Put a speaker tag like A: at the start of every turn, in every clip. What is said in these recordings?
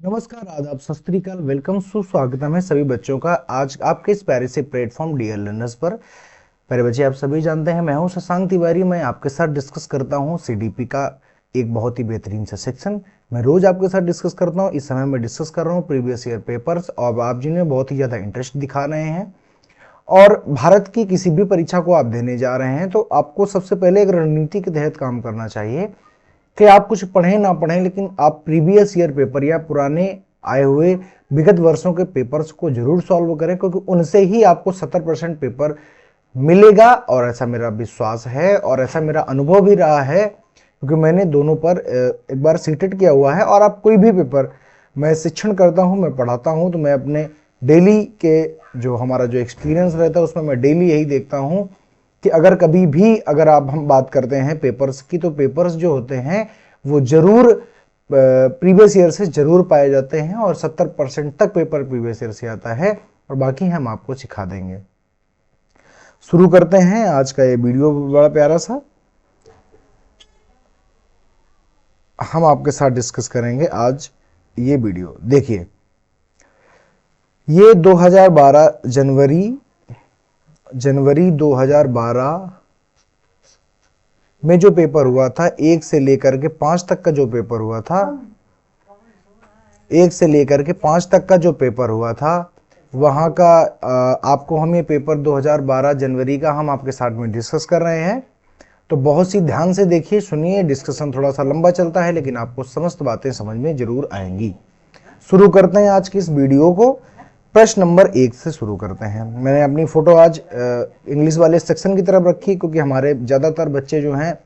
A: नमस्कार, आदाब, सत श्री अकाल, वेलकम, सुस्वागतम है सभी बच्चों का आज आपके इस प्यारे से प्लेटफॉर्म डियर लर्नर्स पर। प्यारे बच्चे, आप सभी जानते हैं मैं हूं शशांक तिवारी। मैं आपके साथ डिस्कस करता हूं सीडीपी का एक बहुत ही बेहतरीन सा सेक्शन। मैं रोज आपके साथ डिस्कस करता हूं। इस समय मैं डिस्कस कर रहा हूं प्रीवियस ईयर पेपर्स, और आप जिनमें बहुत ही ज़्यादा इंटरेस्ट दिखा रहे हैं और भारत की किसी भी परीक्षा को आप देने जा रहे हैं तो आपको सबसे पहले एक रणनीति के तहत काम करना चाहिए कि आप कुछ पढ़ें ना पढ़ें, लेकिन आप प्रीवियस ईयर पेपर या पुराने आए हुए विगत वर्षों के पेपर्स को जरूर सॉल्व करें, क्योंकि उनसे ही आपको 70% पेपर मिलेगा। और ऐसा मेरा विश्वास है और ऐसा मेरा अनुभव भी रहा है, क्योंकि मैंने दोनों पर एक बार सीटेट किया हुआ है। और आप कोई भी पेपर, मैं शिक्षण करता हूँ, मैं पढ़ाता हूँ, तो मैं अपने डेली के जो हमारा जो एक्सपीरियंस रहता है उसमें मैं डेली यही देखता हूँ कि अगर कभी भी अगर हम बात करते हैं पेपर्स की, तो पेपर्स जो होते हैं वो जरूर प्रीवियस ईयर से जरूर पाए जाते हैं और 70% तक पेपर प्रीवियस ईयर से आता है, और बाकी हम आपको सिखा देंगे। शुरू करते हैं आज का ये वीडियो, बड़ा प्यारा सा हम आपके साथ डिस्कस करेंगे आज ये वीडियो। देखिए, ये 2012 जनवरी 2012 में जो पेपर हुआ था, 1 से लेकर के 5 तक का जो पेपर हुआ था, 1 से लेकर के 5 तक का जो पेपर हुआ था, वहां का आपको हम ये पेपर 2012 जनवरी का हम आपके साथ में डिस्कस कर रहे हैं। तो बहुत सी ध्यान से देखिए, सुनिए। डिस्कशन थोड़ा सा लंबा चलता है, लेकिन आपको समस्त बातें समझ में जरूर आएंगी। शुरू करते हैं आज की इस वीडियो को। प्रश्न नंबर 1 से शुरू करते हैं। मैंने अपनी फोटो आज इंग्लिश वाले सेक्शन की तरफ रखी, क्योंकि हमारे ज़्यादातर बच्चे जो हैं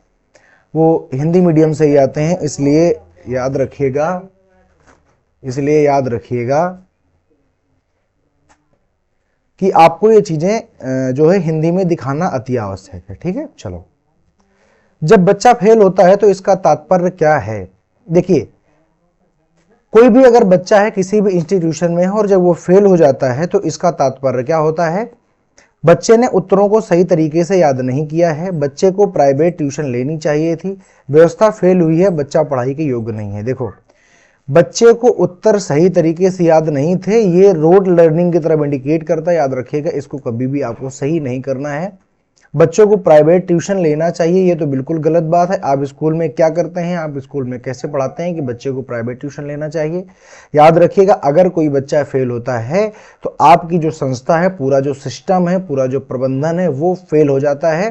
A: वो हिंदी मीडियम से ही आते हैं, इसलिए याद रखिएगा कि आपको ये चीज़ें जो है हिंदी में दिखाना अति आवश्यक है। ठीक है, चलो। जब बच्चा फेल होता है तो इसका तात्पर्य क्या है? देखिए, कोई भी अगर बच्चा है किसी भी इंस्टीट्यूशन में है और जब वो फेल हो जाता है तो इसका तात्पर्य क्या होता है? बच्चे ने उत्तरों को सही तरीके से याद नहीं किया है, बच्चे को प्राइवेट ट्यूशन लेनी चाहिए थी, व्यवस्था फेल हुई है, बच्चा पढ़ाई के योग्य नहीं है। देखो, बच्चे को उत्तर सही तरीके से याद नहीं थे, ये रोड लर्निंग की तरफ इंडिकेट करता है। याद रखिएगा, इसको कभी भी आपको सही नहीं करना है। बच्चों को प्राइवेट ट्यूशन लेना चाहिए, ये तो बिल्कुल गलत बात है। आप स्कूल में क्या करते हैं, आप स्कूल में कैसे पढ़ाते हैं कि बच्चे को प्राइवेट ट्यूशन लेना चाहिए? याद रखिएगा, अगर कोई बच्चा फेल होता है तो आपकी जो संस्था है, पूरा जो सिस्टम है, पूरा जो प्रबंधन है, वो फेल हो जाता है।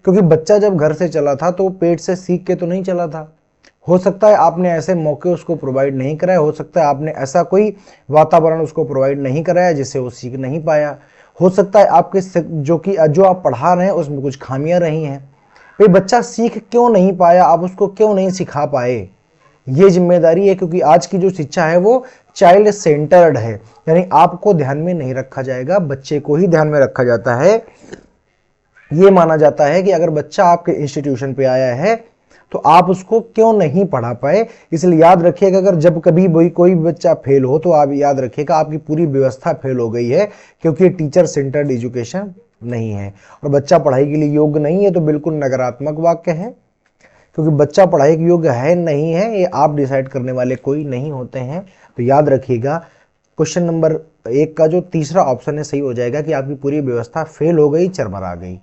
A: क्योंकि बच्चा जब घर से चला था तो पेट से सीख के तो नहीं चला था। हो सकता है आपने ऐसे मौके उसको प्रोवाइड नहीं कराए, हो सकता है आपने ऐसा कोई वातावरण उसको प्रोवाइड नहीं कराया जिससे वो सीख नहीं पाया। हो सकता है आपके जो आप पढ़ा रहे हैं उसमें कुछ खामियां रही हैं। भाई, बच्चा सीख क्यों नहीं पाया, आप उसको क्यों नहीं सिखा पाए? ये जिम्मेदारी है, क्योंकि आज की जो शिक्षा है वो चाइल्ड सेंटर्ड है, यानी आपको ध्यान में नहीं रखा जाएगा, बच्चे को ही ध्यान में रखा जाता है। ये माना जाता है कि अगर बच्चा आपके इंस्टीट्यूशन पे आया है तो आप उसको क्यों नहीं पढ़ा पाए। इसलिए याद रखिएगा, अगर जब कभी कोई बच्चा फेल हो तो आप याद रखिएगा आपकी पूरी व्यवस्था फेल हो गई है, क्योंकि टीचर सेंटर्ड एजुकेशन नहीं है और बच्चा पढ़ाई के लिए योग्य नहीं है। तो बिल्कुल नकारात्मक वाक्य है, क्योंकि बच्चा पढ़ाई के योग्य है नहीं है, ये आप डिसाइड करने वाले कोई नहीं होते हैं। तो याद रखिएगा, क्वेश्चन नंबर 1 का जो तीसरा ऑप्शन है सही हो जाएगा कि आपकी पूरी व्यवस्था फेल हो गई, चरमरा गई।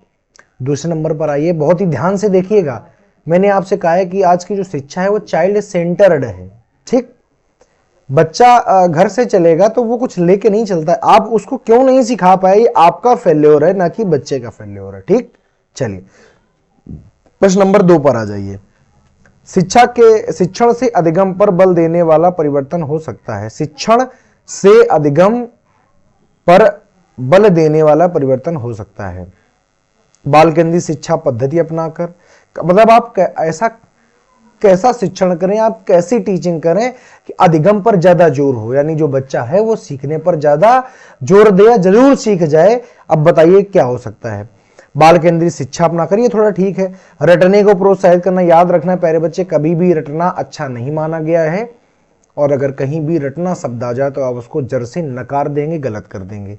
A: दूसरे नंबर पर आइए, बहुत ही ध्यान से देखिएगा। मैंने आपसे कहा है कि आज की जो शिक्षा है वो चाइल्ड सेंटर्ड है। ठीक, बच्चा घर से चलेगा तो वो कुछ लेके नहीं चलता है, आप उसको क्यों नहीं सिखा पाए, ये आपका फेल्योर है, ना कि बच्चे का फेल्योर है। ठीक, चलिए प्रश्न नंबर 2 पर आ जाइए। शिक्षण से अधिगम पर बल देने वाला परिवर्तन हो सकता है। शिक्षण से अधिगम पर बल देने वाला परिवर्तन हो सकता है। बाल केंद्रित शिक्षा पद्धति अपनाकर, मतलब आप ऐसा कैसा शिक्षण करें, आप कैसी टीचिंग करें कि अधिगम पर ज्यादा जोर हो, यानी जो बच्चा है वो सीखने पर ज्यादा जोर दे, जरूर सीख जाए। अब बताइए क्या हो सकता है? बाल केंद्रित शिक्षा अपनाकर, ये थोड़ा ठीक है। रटने को प्रोत्साहित करना, याद रखना प्यारे बच्चे, कभी भी रटना अच्छा नहीं माना गया है, और अगर कहीं भी रटना शब्द आ जाए तो आप उसको जड़ से नकार देंगे, गलत कर देंगे।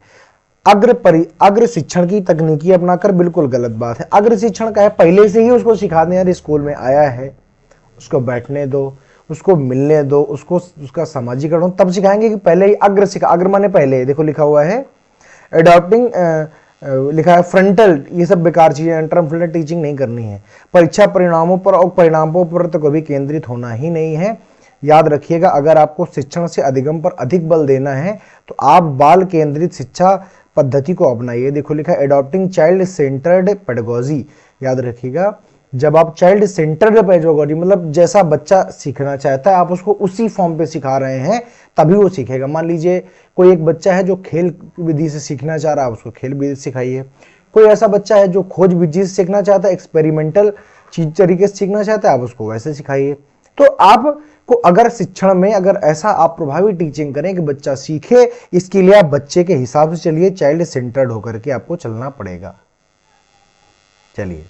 A: अग्र शिक्षण की तकनीकी अपनाकर, बिल्कुल गलत बात है। अग्र शिक्षण का है पहले से ही उसको सिखा दें, यार स्कूल में आया है उसको बैठने दो, उसको मिलने दो, उसको उसका सामाजिकरण तब सिखाएंगे कि पहले ही अग्र सिखा, अग्र माने पहले, देखो लिखा हुआ है एडॉप्टिंग, लिखा है फ्रंटल, ये सब बेकार चीजें, इंटरम फ्रंटल टीचिंग नहीं करनी है। परीक्षा परिणामों पर और परिणामों पर तो कभी केंद्रित होना ही नहीं है। याद रखिएगा, अगर आपको शिक्षण से अधिगम पर अधिक बल देना है तो आप बाल केंद्रित शिक्षा पद्धति को अपनाइए। देखो लिखा है एडॉप्टिंग चाइल्ड सेंटर्ड पेडागोजी। याद रखिएगा, जब आप चाइल्ड सेंटर्ड पेडागोजी मतलब जैसा बच्चा सीखना चाहता है आप उसको उसी फॉर्म पे सिखा रहे हैं, तभी वो सीखेगा। मान लीजिए कोई एक बच्चा है जो खेल विधि से सीखना चाह रहा है, उसको खेल विधि से सिखाइए। कोई ऐसा बच्चा है जो खोज विधि से सीखना चाहता है, एक्सपेरिमेंटल चीज तरीके से सीखना चाहता है, आप उसको वैसे सिखाइए। तो आपको अगर शिक्षण में अगर ऐसा आप प्रभावी टीचिंग करें कि बच्चा सीखे, इसके लिए आप बच्चे के हिसाब से चलिए, चाइल्ड सेंटर्ड होकर के आपको चलना पड़ेगा। चलिए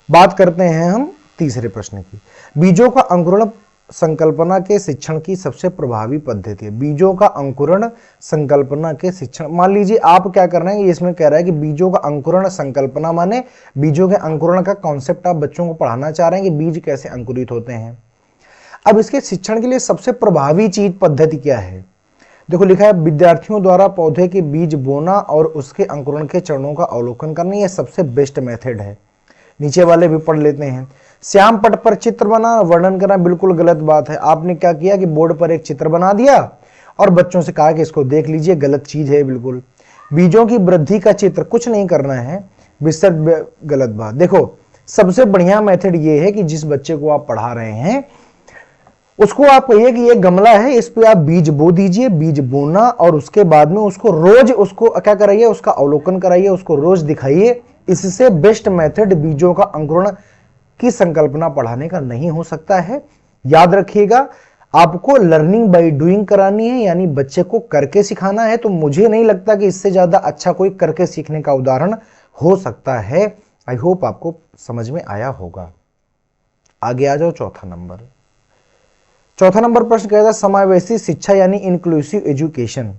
A: बात करते हैं हम तीसरे प्रश्न की। बीजों का अंकुरण संकल्पना के शिक्षण की सबसे प्रभावी पद्धति है। बीजों का अंकुरण संकल्पना के शिक्षण, मान लीजिए आप क्या कर रहे हैं, इसमें कह रहा है कि बीजों का अंकुरण संकल्पना माने बीजों के अंकुरण का कॉन्सेप्ट आप बच्चों को पढ़ाना चाह रहे हैं कि बीज कैसे अंकुरित होते हैं। अब इसके शिक्षण के लिए सबसे प्रभावी चीज पद्धति क्या है, देखो लिखा है विद्यार्थियों द्वारा पौधे के बीज बोना और उसके अंकुरण के चरणों का अवलोकन करना, यह सबसे बेस्ट मेथड है। नीचे वाले भी पढ़ लेते हैं। श्याम पट पर चित्र बना वर्णन करना बिल्कुल गलत बात है। आपने क्या किया कि बोर्ड पर एक चित्र बना दिया और बच्चों से कहा कि इसको देख लीजिए, गलत चीज है बिल्कुल। बीजों की वृद्धि का चित्र कुछ नहीं करना है, विस्तृत गलत बात। देखो सबसे बढ़िया मेथड ये है कि जिस बच्चे को आप पढ़ा रहे हैं उसको आप कहिए कि ये गमला है, इस पे आप बीज बो दीजिए, बीज बोना और उसके बाद में उसको रोज उसको क्या कराइए, उसका अवलोकन कराइए, उसको रोज दिखाइए। इससे बेस्ट मेथड बीजों का अंकुरण की संकल्पना पढ़ाने का नहीं हो सकता है। याद रखिएगा, आपको लर्निंग बाय डूइंग करानी है, यानी बच्चे को करके सिखाना है। तो मुझे नहीं लगता कि इससे ज्यादा अच्छा कोई करके सीखने का उदाहरण हो सकता है। आई होप आपको समझ में आया होगा। आगे आ जाओ, चौथा नंबर प्रश्न कहता है समावेशी शिक्षा यानी इंक्लूसिव एजुकेशन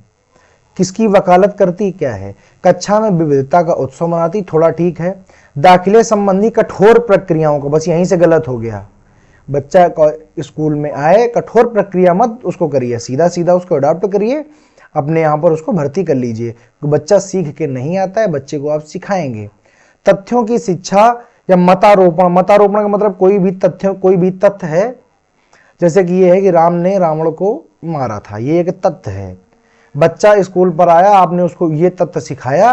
A: किसकी वकालत करती क्या है। कक्षा में विविधता का उत्सव मनाती, थोड़ा ठीक है। दाखिले संबंधी कठोर प्रक्रियाओं को, बस यहीं से गलत हो गया। बच्चा स्कूल में आए, कठोर प्रक्रिया मत उसको करिए, सीधा सीधा उसको अडॉप्ट करिए, अपने यहाँ पर उसको भर्ती कर लीजिए। तो बच्चा सीख के नहीं आता है, बच्चे को आप सिखाएंगे। तथ्यों की शिक्षा या मतारोपण, मतारोपण का मतलब कोई भी तथ्य है, जैसे कि ये है कि राम ने रावण को मारा था, ये एक तथ्य है। बच्चा स्कूल पर आया, आपने उसको ये तथ्य सिखाया,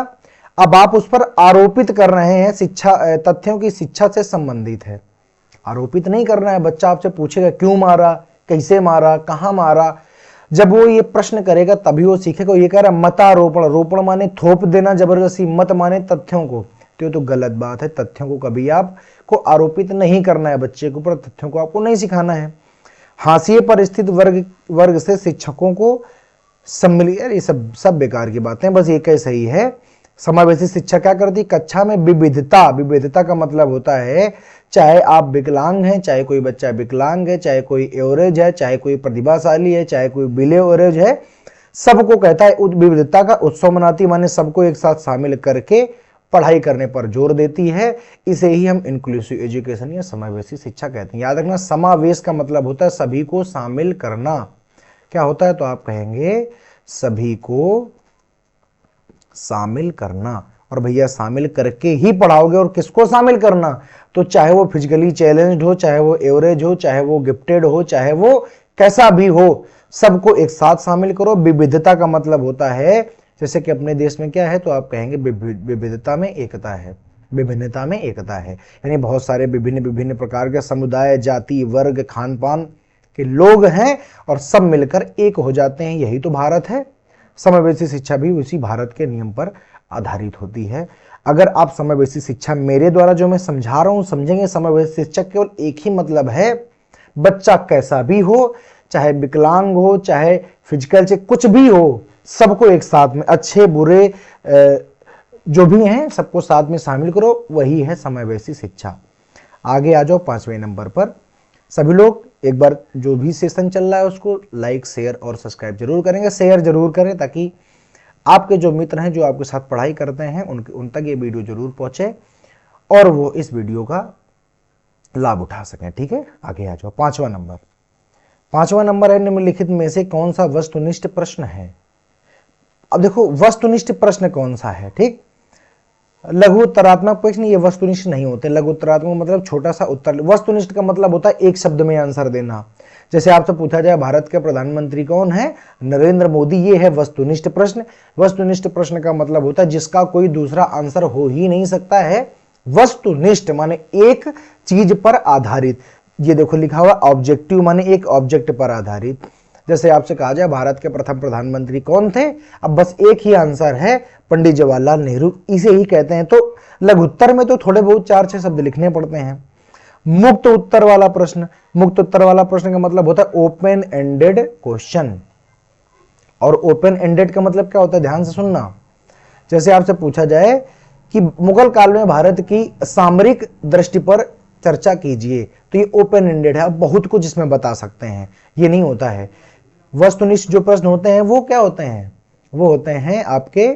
A: अब आप उस पर आरोपित कर रहे हैं शिक्षा, तथ्यों की शिक्षा से संबंधित है। आरोपित नहीं करना है। बच्चा आपसे पूछेगा क्यों मारा, कैसे मारा, कहां मारा, जब वो ये प्रश्न करेगा तभी वो सीखेगा। ये कह रहा है मतारोपण, रोपण माने थोप देना जबरदस्ती, मत माने तथ्यों को, तो ये तो गलत बात है। तथ्यों को कभी आपको आरोपित नहीं करना है, बच्चे के ऊपर तथ्यों को आपको नहीं सिखाना है। हाशिए पर स्थित वर्ग से शिक्षकों को सम्मिलित, ये सब बेकार की बातें, बस एक ही सही है। समावेशी शिक्षा क्या करती, कक्षा में विविधता का मतलब होता है चाहे आप विकलांग हैं, चाहे कोई बच्चा विकलांग है, चाहे कोई एवरेज है, चाहे कोई प्रतिभाशाली है, चाहे कोई बिलो एवरेज है, सबको कहता है विविधता का उत्सव मनाती, माने सबको एक साथ शामिल करके पढ़ाई करने पर जोर देती है। इसे ही हम इंक्लूसिव एजुकेशन या समावेशी शिक्षा कहते हैं। याद रखना, समावेश का मतलब होता है सभी को शामिल करना। क्या होता है, तो आप कहेंगे सभी को शामिल करना। और भैया शामिल करके ही पढ़ाओगे, और किसको शामिल करना, तो चाहे वो फिजिकली चैलेंज्ड हो, चाहे वो एवरेज हो, चाहे वो गिफ्टेड हो, चाहे वो कैसा भी हो, सबको एक साथ शामिल करो। विविधता का मतलब होता है, जैसे कि अपने देश में क्या है, तो आप कहेंगे विविधता में एकता है, विभिन्नता में एकता है, यानी बहुत सारे विभिन्न प्रकार के समुदाय, जाति, वर्ग, खान पान के लोग हैं और सब मिलकर एक हो जाते हैं। यही तो भारत है। समावेशी शिक्षा भी उसी भारत के नियम पर आधारित होती है। अगर आप समावेशी शिक्षा मेरे द्वारा जो मैं समझा रहा हूं समझेंगे, समावेशी शिक्षा केवल एक ही मतलब है, बच्चा कैसा भी हो, चाहे विकलांग हो, चाहे फिजिकल से कुछ भी हो, सबको एक साथ में, अच्छे बुरे जो भी हैं सबको साथ में शामिल करो, वही है समावेशी शिक्षा। आगे आ जाओ 5वें नंबर पर। सभी लोग एक बार जो भी सेशन चल रहा है उसको लाइक, शेयर और सब्सक्राइब जरूर करेंगे। शेयर जरूर करें ताकि आपके जो मित्र हैं जो आपके साथ पढ़ाई करते हैं उन तक ये वीडियो जरूर पहुंचे और वो इस वीडियो का लाभ उठा सकें। ठीक है, आगे आ जाओ 5वां नंबर। 5वां नंबर है, निम्नलिखित में से कौन सा वस्तुनिष्ठ प्रश्न है। अब देखो वस्तुनिष्ठ प्रश्न कौन सा है, ठीक। लघु उत्तरात्मक प्रश्न ये वस्तुनिष्ठ नहीं होते। लघु उत्तरात्मक मतलब छोटा सा उत्तर, वस्तुनिष्ठ का मतलब होता है एक शब्द में आंसर देना। जैसे आपसे पूछा जाए भारत के प्रधानमंत्री कौन है, नरेंद्र मोदी, ये है वस्तुनिष्ठ प्रश्न। वस्तुनिष्ठ प्रश्न का मतलब होता है जिसका कोई दूसरा आंसर हो ही नहीं सकता है। वस्तुनिष्ठ माने एक चीज पर आधारित। ये देखो लिखा हुआ ऑब्जेक्टिव माने एक ऑब्जेक्ट पर आधारित। जैसे आपसे कहा जाए भारत के प्रथम प्रधानमंत्री कौन थे, अब बस एक ही आंसर है, पंडित जवाहरलाल नेहरू, इसे ही कहते हैं। तो लघु उत्तर में तो थोड़े बहुत 4-6 शब्द लिखने पड़ते हैं। मुक्त उत्तर वाला प्रश्न, मुक्त उत्तर वाला प्रश्न का मतलब होता है ओपन एंडेड क्वेश्चन। और ओपन एंडेड का मतलब क्या होता है, ध्यान से सुनना। जैसे आपसे पूछा जाए कि मुगल काल में भारत की सामरिक दृष्टि पर चर्चा कीजिए, तो ये ओपन एंडेड है, आप बहुत कुछ इसमें बता सकते हैं, ये नहीं होता है। वस्तुनिष्ठ जो प्रश्न होते हैं वो क्या होते हैं, वो होते हैं आपके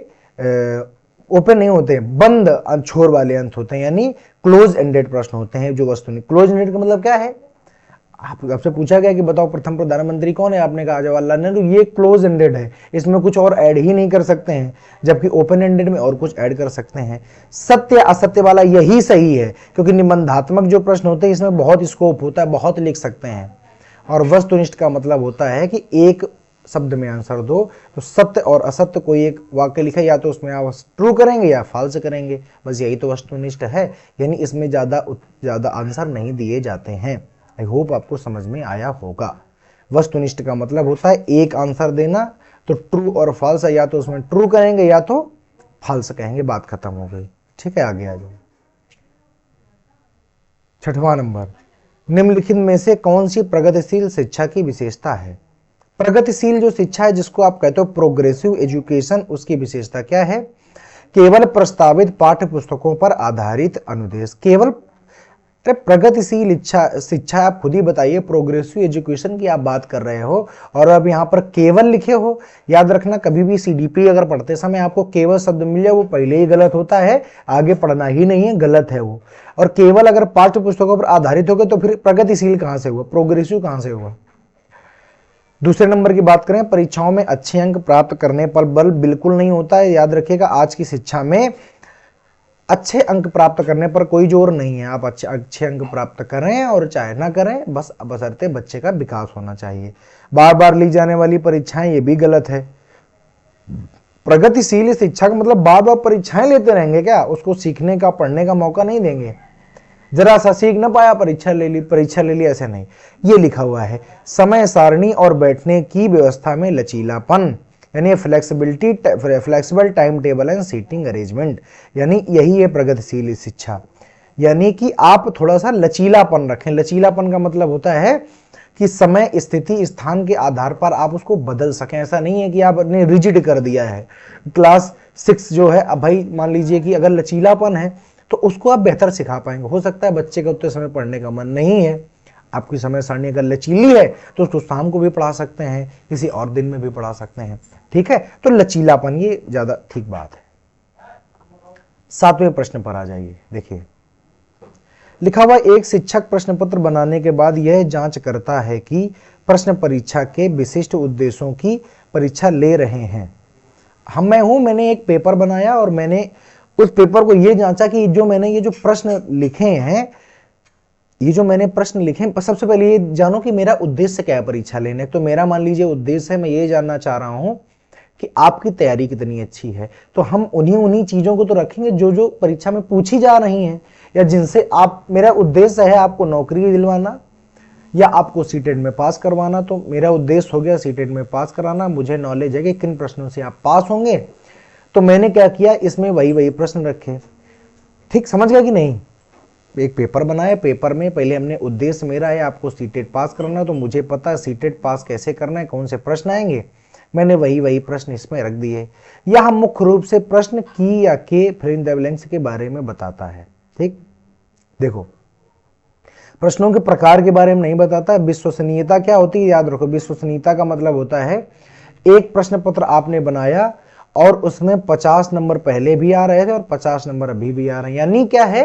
A: ओपन नहीं होते, बंद छोर वाले अंत होते हैं, यानी क्लोज एंडेड प्रश्न होते हैं जो वस्तुनिष्ठ। क्लोज एंडेड का मतलब क्या है, आपसे पूछा गया कि बताओ प्रथम प्रधानमंत्री कौन है, आपने कहा जवाहरलाल नेहरू, ये क्लोज एंडेड है, इसमें कुछ और ऐड ही नहीं कर सकते हैं। जबकि ओपन एंडेड में और कुछ ऐड कर सकते हैं। सत्य असत्य वाला यही सही है, क्योंकि निबंधात्मक जो प्रश्न होते हैं इसमें बहुत स्कोप होता है, बहुत लिख सकते हैं। और वस्तुनिष्ठ का मतलब होता है कि एक शब्द में आंसर दो, तो सत्य और असत्य कोई एक वाक्य लिखा, या तो उसमें आप ट्रू करेंगे या फॉल्स करेंगे, बस यही तो वस्तुनिष्ठ है। यानी इसमें ज्यादा आंसर नहीं दिए जाते हैं। आई होप आपको समझ में आया होगा। वस्तुनिष्ठ का मतलब होता है एक आंसर देना, तो ट्रू और फॉल्स है, या तो उसमें ट्रू कहेंगे या तो फॉल्स कहेंगे, बात खत्म हो गई। ठीक है, आगे आ जाओ। 6वां नंबर, निम्नलिखित में से कौन सी प्रगतिशील शिक्षा की विशेषता है। प्रगतिशील जो शिक्षा है जिसको आप कहते हो प्रोग्रेसिव एजुकेशन, उसकी विशेषता क्या है, केवल प्रस्तावित पाठ्य पुस्तकों पर आधारित अनुदेश। केवल प्रगतिशील शिक्षा आप खुद ही बताइए, प्रोग्रेसिव एजुकेशन की आप बात कर रहे हो और अब यहाँ पर केवल लिखे हो। याद रखना, कभी भी सीडीपी अगर पढ़ते समय आपको केवल शब्द मिल जाए वो पहले ही गलत होता है, आगे पढ़ना ही नहीं है, गलत है वो। और केवल अगर पाठ्य पुस्तकों पर आधारित हो गए तो फिर प्रगतिशील कहां से हुआ, प्रोग्रेसिव कहां से हुआ। दूसरे नंबर की बात करें, परीक्षाओं में अच्छे अंक प्राप्त करने पर बल बिल्कुल नहीं होता है। याद रखिएगा, आज की शिक्षा में अच्छे अंक प्राप्त करने पर कोई जोर नहीं है। आप अच्छे अंक प्राप्त करें और चाहे ना करें, बस बशर्ते बच्चे का विकास होना चाहिए। बार बार ली जाने वाली परीक्षाएं, ये भी गलत है। प्रगतिशील शिक्षा का मतलब बार बार परीक्षाएं लेते रहेंगे क्या, उसको सीखने का पढ़ने का मौका नहीं देंगे। जरा सा सीख ना पाया, परीक्षा ले ली, ऐसे नहीं। ये लिखा हुआ है, समय सारणी और बैठने की व्यवस्था में लचीलापन, यानी flexible time table and seating arrangement, यानी यही है प्रगतिशील शिक्षा। यानी कि आप थोड़ा सा लचीलापन रखें। लचीलापन का मतलब होता है कि समय, स्थिति, स्थान के आधार पर आप उसको बदल सकें। ऐसा नहीं है कि आपने रिजिड कर दिया है। क्लास 6 जो है, अब भाई मान लीजिए कि अगर लचीलापन है तो उसको आप बेहतर सिखा पाएंगे। हो सकता है बच्चे का उतने समय पढ़ने का मन नहीं है, आपकी समय सारणी अगर लचीली है तो उसको शाम को भी पढ़ा सकते हैं, किसी और दिन में भी पढ़ा सकते हैं। ठीक है, तो लचीलापन ये ज्यादा ठीक बात है। 7वें प्रश्न पर आ जाइए। देखिए लिखा हुआ, एक शिक्षक प्रश्न पत्र बनाने के बाद यह जांच करता है कि प्रश्न परीक्षा के विशिष्ट उद्देश्यों की परीक्षा ले रहे हैं। मैंने एक पेपर बनाया और मैंने उस पेपर को यह जांचा कि ये जो प्रश्न लिखे हैं, सबसे पहले ये जानो कि मेरा उद्देश्य क्या है परीक्षा लेने। तो मेरा मान लीजिए उद्देश्य है, मैं ये जानना चाह रहा हूं कि आपकी तैयारी कितनी अच्छी है। तो हम उन्हीं चीजों को तो रखेंगे जो परीक्षा में पूछी जा रही हैं, या जिनसे मेरा उद्देश्य है आपको नौकरी दिलवाना या आपको सीटेट में पास करवाना। तो मेरा उद्देश्य हो गया सीटेट में पास कराना। मुझे नॉलेज है कि किन प्रश्नों से आप पास होंगे, तो मैंने क्या किया, इसमें वही प्रश्न रखे। ठीक समझ गया कि नहीं। एक पेपर बनाया, पेपर में पहले हमने उद्देश्य मेरा है आपको सीटेट पास करना, तो मुझे पता है सीटेट पास कैसे करना है, कौन से प्रश्न आएंगे, मैंने वही प्रश्न इसमें रख दिए। यह मुख्य रूप से प्रश्न की या के फिल इन द ब्लैंक्स के बारे में बताता है। ठीक, देखो प्रश्नों के प्रकार के बारे में नहीं बताता है। विश्वसनीयता क्या होती है, याद रखो, विश्वसनीयता का मतलब होता है एक प्रश्न पत्र आपने बनाया और उसमें 50 नंबर पहले भी आ रहे थे और 50 नंबर अभी भी आ रहे हैं। यानी क्या है,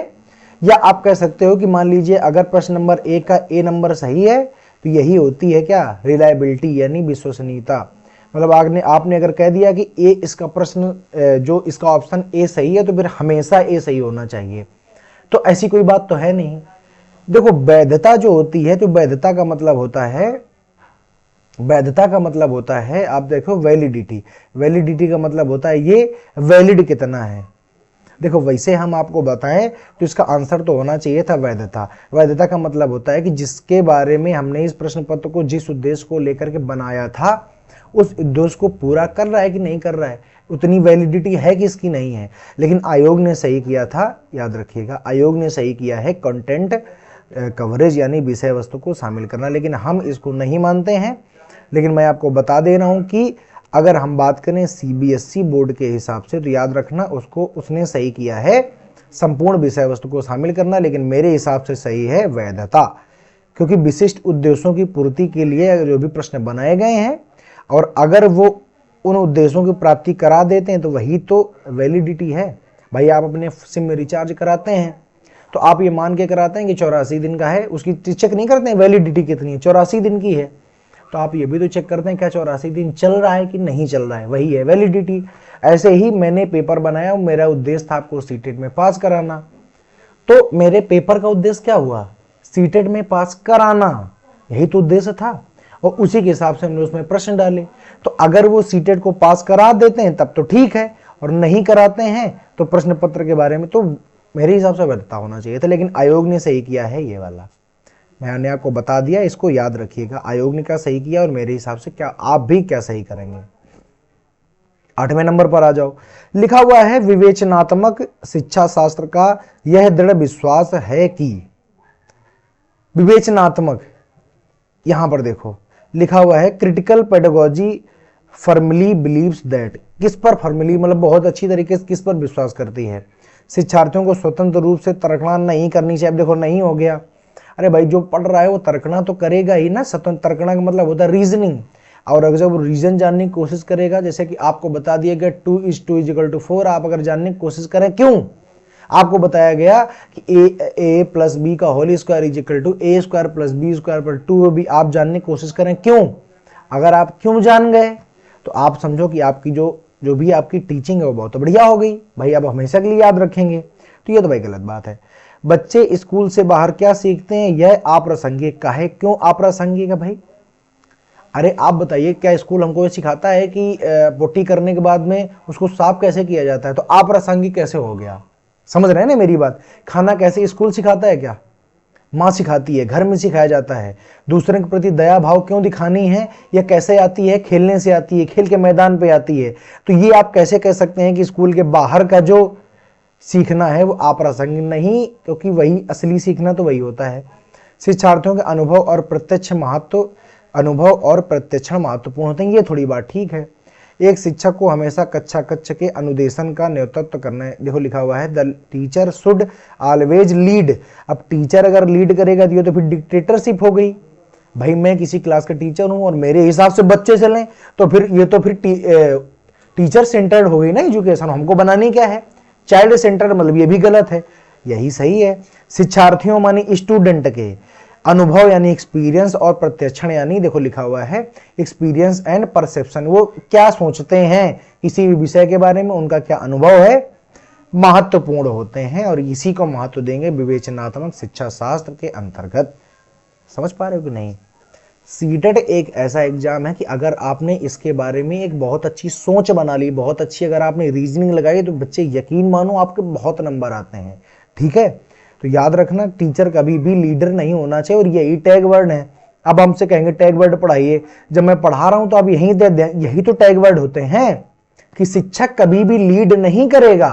A: या आप कह सकते हो कि मान लीजिए अगर प्रश्न नंबर 1 का ए नंबर सही है तो यही होती है क्या, रिलायबिलिटी यानी विश्वसनीयता। मतलब आपने अगर कह दिया कि ए इसका प्रश्न जो इसका ऑप्शन ए सही है तो फिर हमेशा ए सही होना चाहिए, तो ऐसी कोई बात तो है नहीं। देखो वैधता जो होती है, तो वैधता का मतलब होता है आप देखो वैलिडिटी। वैलिडिटी का मतलब होता है ये वैलिड कितना है। देखो वैसे हम आपको बताएं तो इसका आंसर तो होना चाहिए था वैधता। वैधता का मतलब होता है कि जिसके बारे में हमने इस प्रश्न पत्र को जिस उद्देश्य को लेकर के बनाया था उस उद्देश्य को पूरा कर रहा है कि नहीं कर रहा है, उतनी वैलिडिटी है कि इसकी नहीं है। लेकिन आयोग ने सही किया था, याद रखिएगा, आयोग ने सही किया है कंटेंट कवरेज यानी विषय वस्तु को शामिल करना, लेकिन हम इसको नहीं मानते हैं। लेकिन मैं आपको बता दे रहा हूं कि अगर हम बात करें सीबीएसई बोर्ड के हिसाब से, तो याद रखना उसने सही किया है संपूर्ण विषय वस्तु को शामिल करना, लेकिन मेरे हिसाब से सही है वैधता, क्योंकि विशिष्ट उद्देश्यों की पूर्ति के लिए जो भी प्रश्न बनाए गए हैं और अगर वो उन उद्देश्यों की प्राप्ति करा देते हैं तो वही तो वैलिडिटी है। भाई आप अपने सिम में रिचार्ज कराते हैं तो आप ये मान के कराते हैं कि 84 दिन का है, उसकी चेक नहीं करते हैं वैलिडिटी कितनी है, 84 दिन की है, तो आप ये भी तो चेक करते हैं क्या 84 दिन चल रहा है कि नहीं चल रहा है, वही है वैलिडिटी। ऐसे ही मैंने पेपर बनाया, मेरा उद्देश्य था आपको सीटेट में पास कराना, तो मेरे पेपर का उद्देश्य क्या हुआ, सीटेट में पास कराना, यही तो उद्देश्य था, और उसी के हिसाब से हमने उसमें प्रश्न डाले। तो अगर वो सीटेट को पास करा देते हैं तब तो ठीक है, और नहीं कराते हैं तो प्रश्न पत्र के बारे में तो मेरे हिसाब से वैधता होना चाहिए था। लेकिन आयोग ने सही किया है ये वाला, मैंने आपको बता दिया, इसको याद रखिएगा, आयोग ने क्या सही किया और मेरे हिसाब से क्या आप भी क्या सही करेंगे। 8वें नंबर पर आ जाओ, लिखा हुआ है विवेचनात्मक शिक्षा शास्त्र का यह दृढ़ विश्वास है कि, विवेचनात्मक यहां पर देखो लिखा हुआ है critical pedagogy firmly believes that, किस पर फर्मली मतलब बहुत अच्छी तरीके से किस पर विश्वास करती है, शिक्षार्थियों को स्वतंत्र रूप से तर्कना नहीं करनी चाहिए। अब देखो नहीं हो गया, अरे भाई जो पढ़ रहा है वो तर्कना तो करेगा ही ना, स्वतंत्र तर्कना का मतलब होता है रीजनिंग, और अगर जब रीजन जानने की कोशिश करेगा, जैसे कि आपको बता दिया गया 2:2 आप अगर जानने की कोशिश करें, क्यों आपको बताया गया कि a प्लस बी का whole square is equal to a square plus b square पर 2 भी आप जानने की कोशिश करें, क्यों, अगर आप क्यों जान गए तो आप समझो कि आपकी जो भी आपकी टीचिंग है वो बहुत बढ़िया हो गई, भाई आप हमेशा के लिए याद रखेंगे। तो ये तो भाई गलत बात है। बच्चे स्कूल से बाहर क्या सीखते हैं, यह अप्रासंगिक का है, क्यों अप्रासंगिक है भाई, अरे आप बताइए क्या स्कूल हमको ये सिखाता है कि पोटी करने के बाद में उसको साफ कैसे किया जाता है, तो अप्रासंगिक कैसे हो गया, समझ रहे हैं ना मेरी बात। खाना कैसे स्कूल सिखाता है क्या, माँ सिखाती है, घर में सिखाया जाता है। दूसरे के प्रति दया भाव क्यों दिखानी है, यह कैसे आती है, खेलने से आती है, खेल के मैदान पे आती है। तो ये आप कैसे कह सकते हैं कि स्कूल के बाहर का जो सीखना है वो अप्रासंगिक नहीं, क्योंकि वही असली सीखना तो वही होता है। शिक्षार्थियों के अनुभव और प्रत्यक्षण महत्वपूर्ण होते हैं, ये थोड़ी बात ठीक है। एक शिक्षक को हमेशा कक्षा कक्ष के अनुदेशन का नेतृत्व करना है, देखो लिखा हुआ है the teacher should always lead. अब टीचर अगर लीड करेगा तो फिर डिक्टेटरशिप हो गई, भाई मैं किसी क्लास का टीचर हूं और मेरे हिसाब से बच्चे चलें, तो फिर ये तो फिर टीचर सेंटर्ड हो गई ना एजुकेशन, हमको बनानी क्या है चाइल्ड सेंटर, मतलब ये भी गलत है, यही सही है। शिक्षार्थियों मानी स्टूडेंट के अनुभव यानी एक्सपीरियंस और प्रत्यक्षण यानी देखो लिखा हुआ है एक्सपीरियंस एंड परसेप्शन, वो क्या सोचते हैं किसी भी विषय के बारे में, उनका क्या अनुभव है, महत्वपूर्ण होते हैं, और इसी को महत्व देंगे विवेचनात्मक शिक्षा शास्त्र के अंतर्गत। समझ पा रहे हो कि नहीं। सीटेट एक ऐसा एग्जाम है कि अगर आपने इसके बारे में एक बहुत अच्छी सोच बना ली, बहुत अच्छी अगर आपने रीजनिंग लगाई, तो बच्चे यकीन मानो आपके बहुत नंबर आते हैं, ठीक है। तो याद रखना टीचर कभी भी लीडर नहीं होना चाहिए, और यही टैग वर्ड है। अब हमसे कहेंगे टैग वर्ड पढ़ाइए, जब मैं पढ़ा रहा हूं तो आप यही तो टैग वर्ड होते हैं कि शिक्षक कभी भी लीड नहीं करेगा,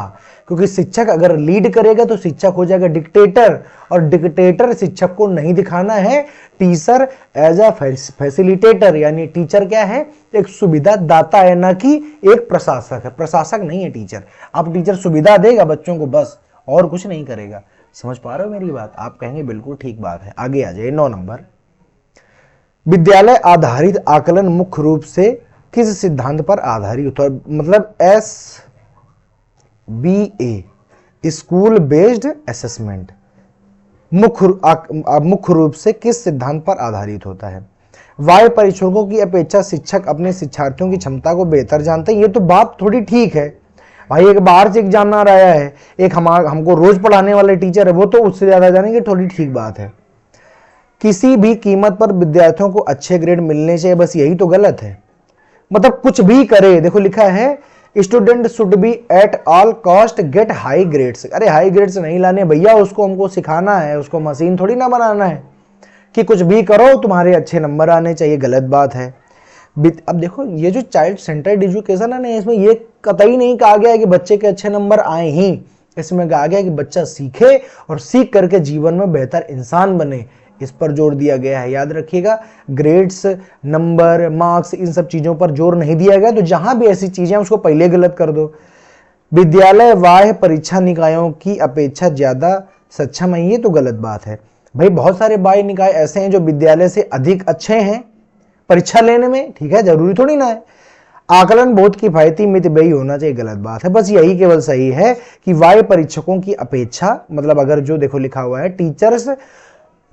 A: क्योंकि शिक्षक अगर लीड करेगा तो शिक्षक हो जाएगा डिक्टेटर, और डिक्टेटर शिक्षक को नहीं दिखाना है। टीचर एज अ फैसिलिटेटर, यानी टीचर क्या है, एक सुविधा दाता है, ना कि एक प्रशासक है। प्रशासक नहीं है टीचर, आप टीचर सुविधा देगा बच्चों को बस, और कुछ नहीं करेगा। समझ पा रहे हो मेरी बात, आप कहेंगे बिल्कुल ठीक बात है। आगे आ जाइए 9 नंबर, विद्यालय आधारित आकलन मुख्य रूप से किस सिद्धांत पर आधारित होता है, मतलब SBA स्कूल बेस्ड असेसमेंट। मुख्य रूप से किस सिद्धांत पर आधारित होता है? वाह्य परीक्षकों की अपेक्षा शिक्षक अपने शिक्षार्थियों की क्षमता को बेहतर जानते हैं। ये तो बात थोड़ी ठीक है भाई, एक बाहर से एग्जामिनर आया है, एक हमको रोज पढ़ाने वाले टीचर है, वो तो उससे ज्यादा जानेंगे, थोड़ी ठीक बात है। किसी भी कीमत पर विद्यार्थियों को अच्छे ग्रेड मिलने चाहिए, बस यही तो गलत है। मतलब कुछ भी करे, देखो लिखा है student should be at all cost get high grades. अरे हाई ग्रेड्स नहीं लाने भैया, उसको हमको सिखाना है, उसको मशीन थोड़ी ना बनाना है कि कुछ भी करो तुम्हारे अच्छे नंबर आने चाहिए। गलत बात है। अब देखो ये जो चाइल्ड सेंटर्ड एजुकेशन है ना, इसमें ये कतई नहीं कहा गया है कि बच्चे के अच्छे नंबर आए ही, इसमें कहा गया कि बच्चा सीखे और सीख करके जीवन में बेहतर इंसान बने, इस पर जोर दिया गया है। याद रखिएगा, ग्रेड्स, नंबर, मार्क्स, इन सब चीजों पर जोर नहीं दिया गया। तो जहां भी ऐसी चीजें हैं उसको पहले गलत कर दो। विद्यालय बाह्य परीक्षा निकायों की अपेक्षा ज्यादा सक्षम है, ये तो गलत बात है भाई। बहुत सारे बाह्य निकाय ऐसे हैं जो विद्यालय से अधिक अच्छे हैं परीक्षा लेने में, ठीक है, जरूरी थोड़ी ना है। आकलन बहुत किफायती मितव्ययी होना चाहिए, गलत बात है। बस यही केवल सही है कि वाह्य परीक्षकों की अपेक्षा, मतलब अगर जो देखो लिखा हुआ है टीचर्स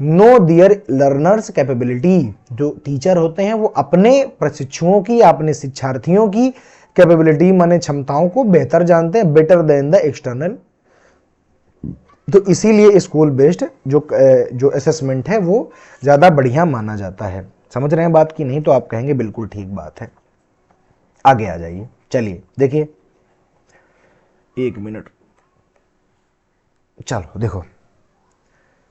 A: नो दियर लर्नर्स कैपेबिलिटी, जो टीचर होते हैं वो अपने प्रशिक्षुओं की या अपने शिक्षार्थियों की कैपेबिलिटी माने क्षमताओं को बेहतर जानते हैं, बेटर देन द एक्सटर्नल। तो इसीलिए स्कूल बेस्ड जो असेसमेंट है वो ज्यादा बढ़िया माना जाता है। समझ रहे हैं बात की? नहीं तो आप कहेंगे बिल्कुल ठीक बात है। आगे आ जाइए, चलिए देखिए, 1 मिनट, चलो देखो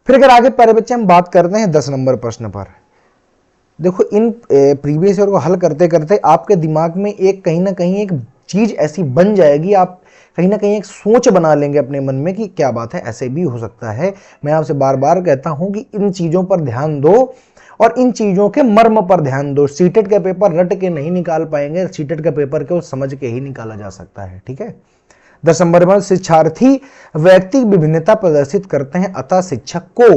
A: फिर अगर आगे प्यारे बच्चे हम बात करते हैं 10 नंबर प्रश्न पर। देखो इन प्रीवियस ईयर को हल करते करते आपके दिमाग में एक कहीं ना कहीं एक चीज ऐसी बन जाएगी, आप कहीं ना कहीं एक सोच बना लेंगे अपने मन में कि क्या बात है, ऐसे भी हो सकता है। मैं आपसे बार बार कहता हूं कि इन चीजों पर ध्यान दो और इन चीजों के मर्म पर ध्यान दो। सीटेट का पेपर रट के नहीं निकाल पाएंगे, सीटेट का पेपर को समझ के ही निकाला जा सकता है, ठीक है। 10 नंबर में शिक्षार्थी व्यक्तिगत विभिन्नता प्रदर्शित करते हैं, अतः शिक्षक को,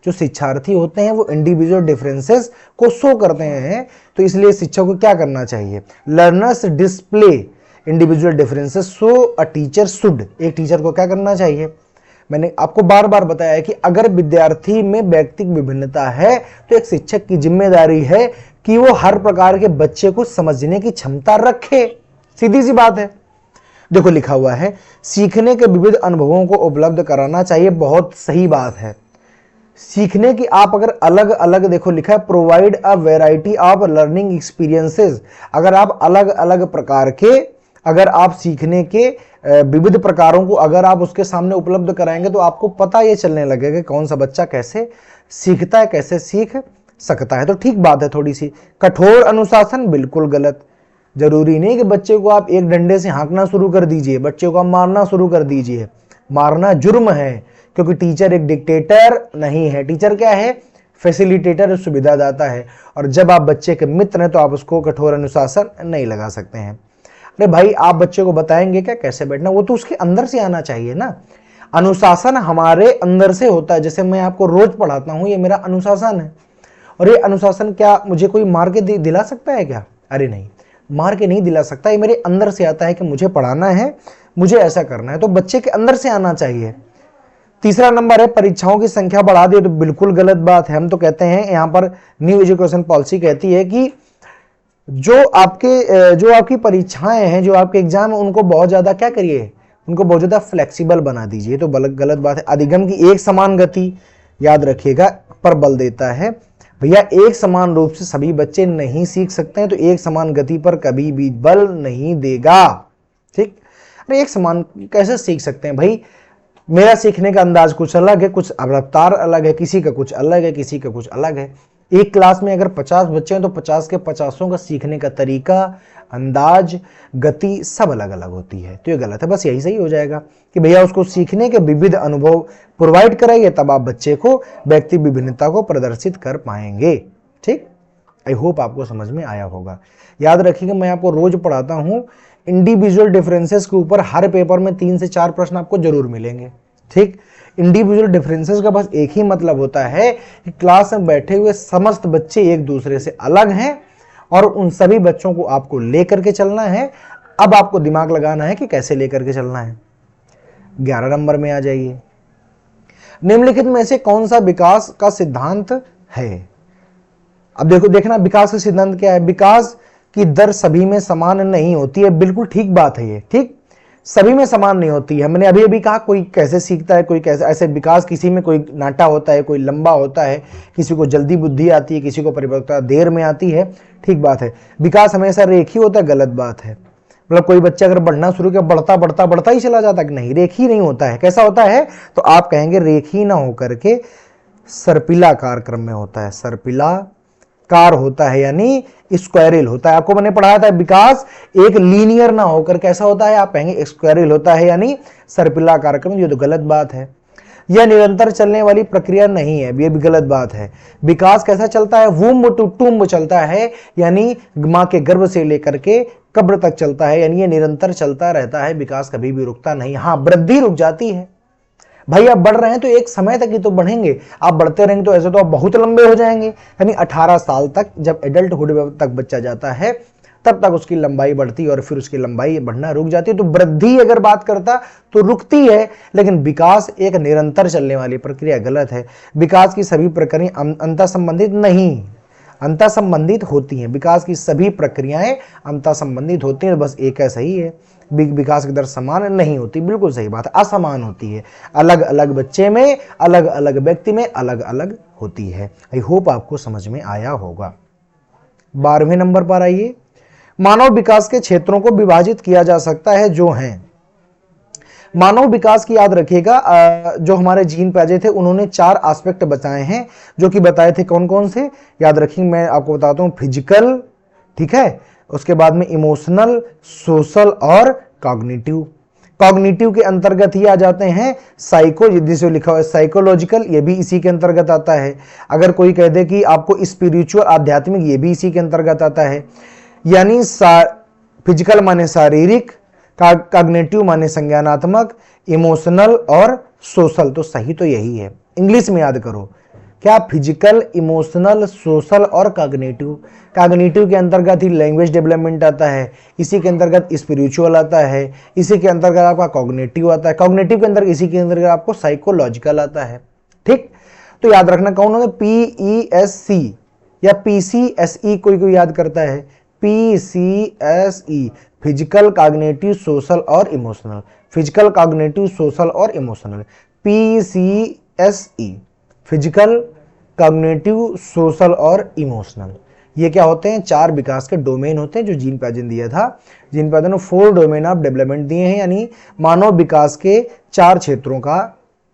A: जो शिक्षार्थी होते हैं वो इंडिविजुअल डिफरेंसेस को शो करते हैं, तो इसलिए शिक्षक को क्या करना चाहिए? Learners display individual differences so a teacher should, एक टीचर को क्या करना चाहिए? मैंने आपको बार बार बताया है कि अगर विद्यार्थी में व्यक्तिगत विभिन्नता है तो एक शिक्षक की जिम्मेदारी है कि वो हर प्रकार के बच्चे को समझने की क्षमता रखे, सीधी सी बात है। देखो लिखा हुआ है सीखने के विविध अनुभवों को उपलब्ध कराना चाहिए, बहुत सही बात है। सीखने की आप अगर अलग अलग, देखो लिखा है provide a variety of learning experiences, अगर आप अलग अलग प्रकार के, अगर आप सीखने के विविध प्रकारों को अगर आप उसके सामने उपलब्ध कराएंगे तो आपको पता ये चलने लगेगा कि कौन सा बच्चा कैसे सीखता है, कैसे सीख सकता है। तो ठीक बात है थोड़ी सी। कठोर अनुशासन बिल्कुल गलत। जरूरी नहीं कि बच्चे को आप एक डंडे से हाँकना शुरू कर दीजिए, बच्चे को आप मारना शुरू कर दीजिए। मारना जुर्म है, क्योंकि टीचर एक डिक्टेटर नहीं है। टीचर क्या है? फैसिलिटेटर, सुविधादाता है। और जब आप बच्चे के मित्र हैं तो आप उसको कठोर अनुशासन नहीं लगा सकते हैं। अरे भाई आप बच्चे को बताएंगे क्या कैसे बैठना, वो तो उसके अंदर से आना चाहिए ना। अनुशासन हमारे अंदर से होता है। जैसे मैं आपको रोज पढ़ाता हूं, ये मेरा अनुशासन है। और ये अनुशासन क्या मुझे कोई मार के दिला सकता है क्या? अरे नहीं, मार के नहीं दिला सकता। ये मेरे अंदर से आता है कि मुझे पढ़ाना है, मुझे ऐसा करना है, तो बच्चे के अंदर से आना चाहिए। तीसरा नंबर है परीक्षाओं की संख्या बढ़ा दी, तो बिल्कुल गलत बात है। हम तो कहते हैं यहां पर न्यू एजुकेशन पॉलिसी कहती है कि जो आपकी परीक्षाएं हैं, जो आपके एग्जाम है, उनको बहुत ज्यादा क्या करिए, उनको बहुत ज्यादा फ्लेक्सिबल बना दीजिए। तो गलत बात है। अधिगम की एक समान गति, याद रखिएगा, पर बल देता है। भैया एक समान रूप से सभी बच्चे नहीं सीख सकते हैं, तो एक समान गति पर कभी भी बल नहीं देगा, ठीक। अरे एक समान कैसे सीख सकते हैं भाई? मेरा सीखने का अंदाज कुछ अलग है, कुछ रफ्तार अलग है, किसी का कुछ अलग है, किसी का कुछ अलग है। एक क्लास में अगर 50 बच्चे हैं तो 50 के 50 का सीखने का तरीका, अंदाज, गति सब अलग अलग होती है। तो ये गलत है। बस यही सही हो जाएगा कि भैया उसको सीखने के विविध अनुभव प्रोवाइड कराइए, तब आप बच्चे को व्यक्ति विभिन्नता को प्रदर्शित कर पाएंगे, ठीक। आई होप आपको समझ में आया होगा। याद रखिएगा मैं आपको रोज पढ़ाता हूं, इंडिविजुअल डिफरेंसेस के ऊपर हर पेपर में 3 से 4 प्रश्न आपको जरूर मिलेंगे, ठीक। इंडिविजुअल डिफरेंसेस का बस एक ही मतलब होता है कि क्लास में बैठे हुए समस्त बच्चे एक दूसरे से अलग हैं और उन सभी बच्चों को आपको लेकर के चलना है। अब आपको दिमाग लगाना है कि कैसे लेकर के चलना है। 11 नंबर में आ जाइए। निम्नलिखित में से कौन सा विकास का सिद्धांत है? अब देखो, देखना विकास का सिद्धांत क्या है। विकास की दर सभी में समान नहीं होती है। बिल्कुल ठीक बात है ये, ठीक, सभी में समान नहीं होती है। मैंने अभी अभी कहा कोई कैसे सीखता है, कोई कैसे, ऐसे विकास किसी में कोई नाटा होता है, कोई लंबा होता है, किसी को जल्दी बुद्धि आती है, किसी को परिपक्वता देर में आती है। ठीक बात है। विकास हमेशा रेखीय होता है, गलत बात है। मतलब कोई बच्चा अगर बढ़ना शुरू किया, बढ़ता बढ़ता बढ़ता ही चला जाता है, नहीं, रेखीय नहीं होता है। कैसा होता है? तो आप कहेंगे रेखीय ना होकर के सर्पिलाकार क्रम में होता है, सर्पिला कार होता है, यानी स्क्वायरल होता है। आपको मैंने पढ़ाया था विकास एक लीनियर ना होकर कैसा होता है, आप कहेंगे स्क्वायरल होता है, यानी सर्पिलाकार क्रम। ये तो गलत बात है। यह निरंतर चलने वाली प्रक्रिया नहीं है, ये भी गलत बात है। विकास कैसा चलता है? वुम्ब टू टुम्ब चलता है, यानी मां के गर्भ से लेकर के कब्र तक चलता है, यानी ये निरंतर चलता रहता है। विकास कभी भी रुकता नहीं। हाँ, वृद्धि रुक जाती है। भाई आप बढ़ रहे हैं तो एक समय तक ही तो बढ़ेंगे, आप बढ़ते रहेंगे तो ऐसे तो आप बहुत लंबे हो जाएंगे। यानी 18 साल तक, जब एडल्टहुड तक बच्चा जाता है, तब तक उसकी लंबाई बढ़ती है और फिर उसकी लंबाई बढ़ना रुक जाती है। तो वृद्धि अगर बात करता तो रुकती है, लेकिन विकास एक निरंतर चलने वाली प्रक्रिया, गलत है। विकास की सभी प्रक्रियाएं अंतः संबंधित नहीं, अंतः संबंधित होती हैं। विकास की सभी प्रक्रियाएं अंतः संबंधित होती हैं, बस एक है सही है। विकास की दर समान नहीं होती, बिल्कुल सही बात है, असमान होती है। अलग अलग बच्चे में, अलग अलग व्यक्ति में अलग अलग होती है। आई होप आपको समझ में आया होगा। 12वें नंबर पर आइए। मानव विकास के क्षेत्रों को विभाजित किया जा सकता है, जो हैं मानव विकास की, याद रखिएगा, जो हमारे जीन पैजे थे उन्होंने 4 एस्पेक्ट बताए हैं, जो कि बताए थे कौन कौन से, याद रखिए, मैं आपको बताता हूं। फिजिकल, ठीक है, उसके बाद में इमोशनल, सोशल और कॉग्निटिव। कॉग्निटिव के अंतर्गत ही आ जाते हैं साइको, जिसे लिखा हुआ है साइकोलॉजिकल, ये भी इसी के अंतर्गत आता है। अगर कोई कह दे कि आपको स्पिरिचुअल, आध्यात्मिक, ये भी इसी के अंतर्गत आता है। यानी फिजिकल माने शारीरिक, कॉग्निटिव माने संज्ञानात्मक, इमोशनल और सोशल, तो सही तो यही है। इंग्लिश में याद करो, क्या? फिजिकल, इमोशनल, सोशल और कॉग्निटिव। कॉग्निटिव के अंतर्गत ही लैंग्वेज डेवलपमेंट आता है, इसी के अंतर्गत स्पिरिचुअल आता है, इसी के अंतर्गत आपका कॉग्निटिव आता है, कॉग्निटिव के अंदर इसी के अंतर्गत आपको साइकोलॉजिकल आता है। ठीक, तो याद रखना कौन होगा? PESC या PCSE, कोई कोई याद करता है, PCSE, फिजिकल, कॉग्निटिव, सोशल और इमोशनल। फिजिकल, कॉग्निटिव, सोशल और emotional, PCSE, physical, cognitive, social और इमोशनल। ये क्या होते हैं? 4 विकास के डोमेन होते हैं, जो जीन पैजन दिया था। जीन पैजन ने 4 डोमेन ऑफ डेवलपमेंट दिए हैं, यानी मानव विकास के 4 क्षेत्रों का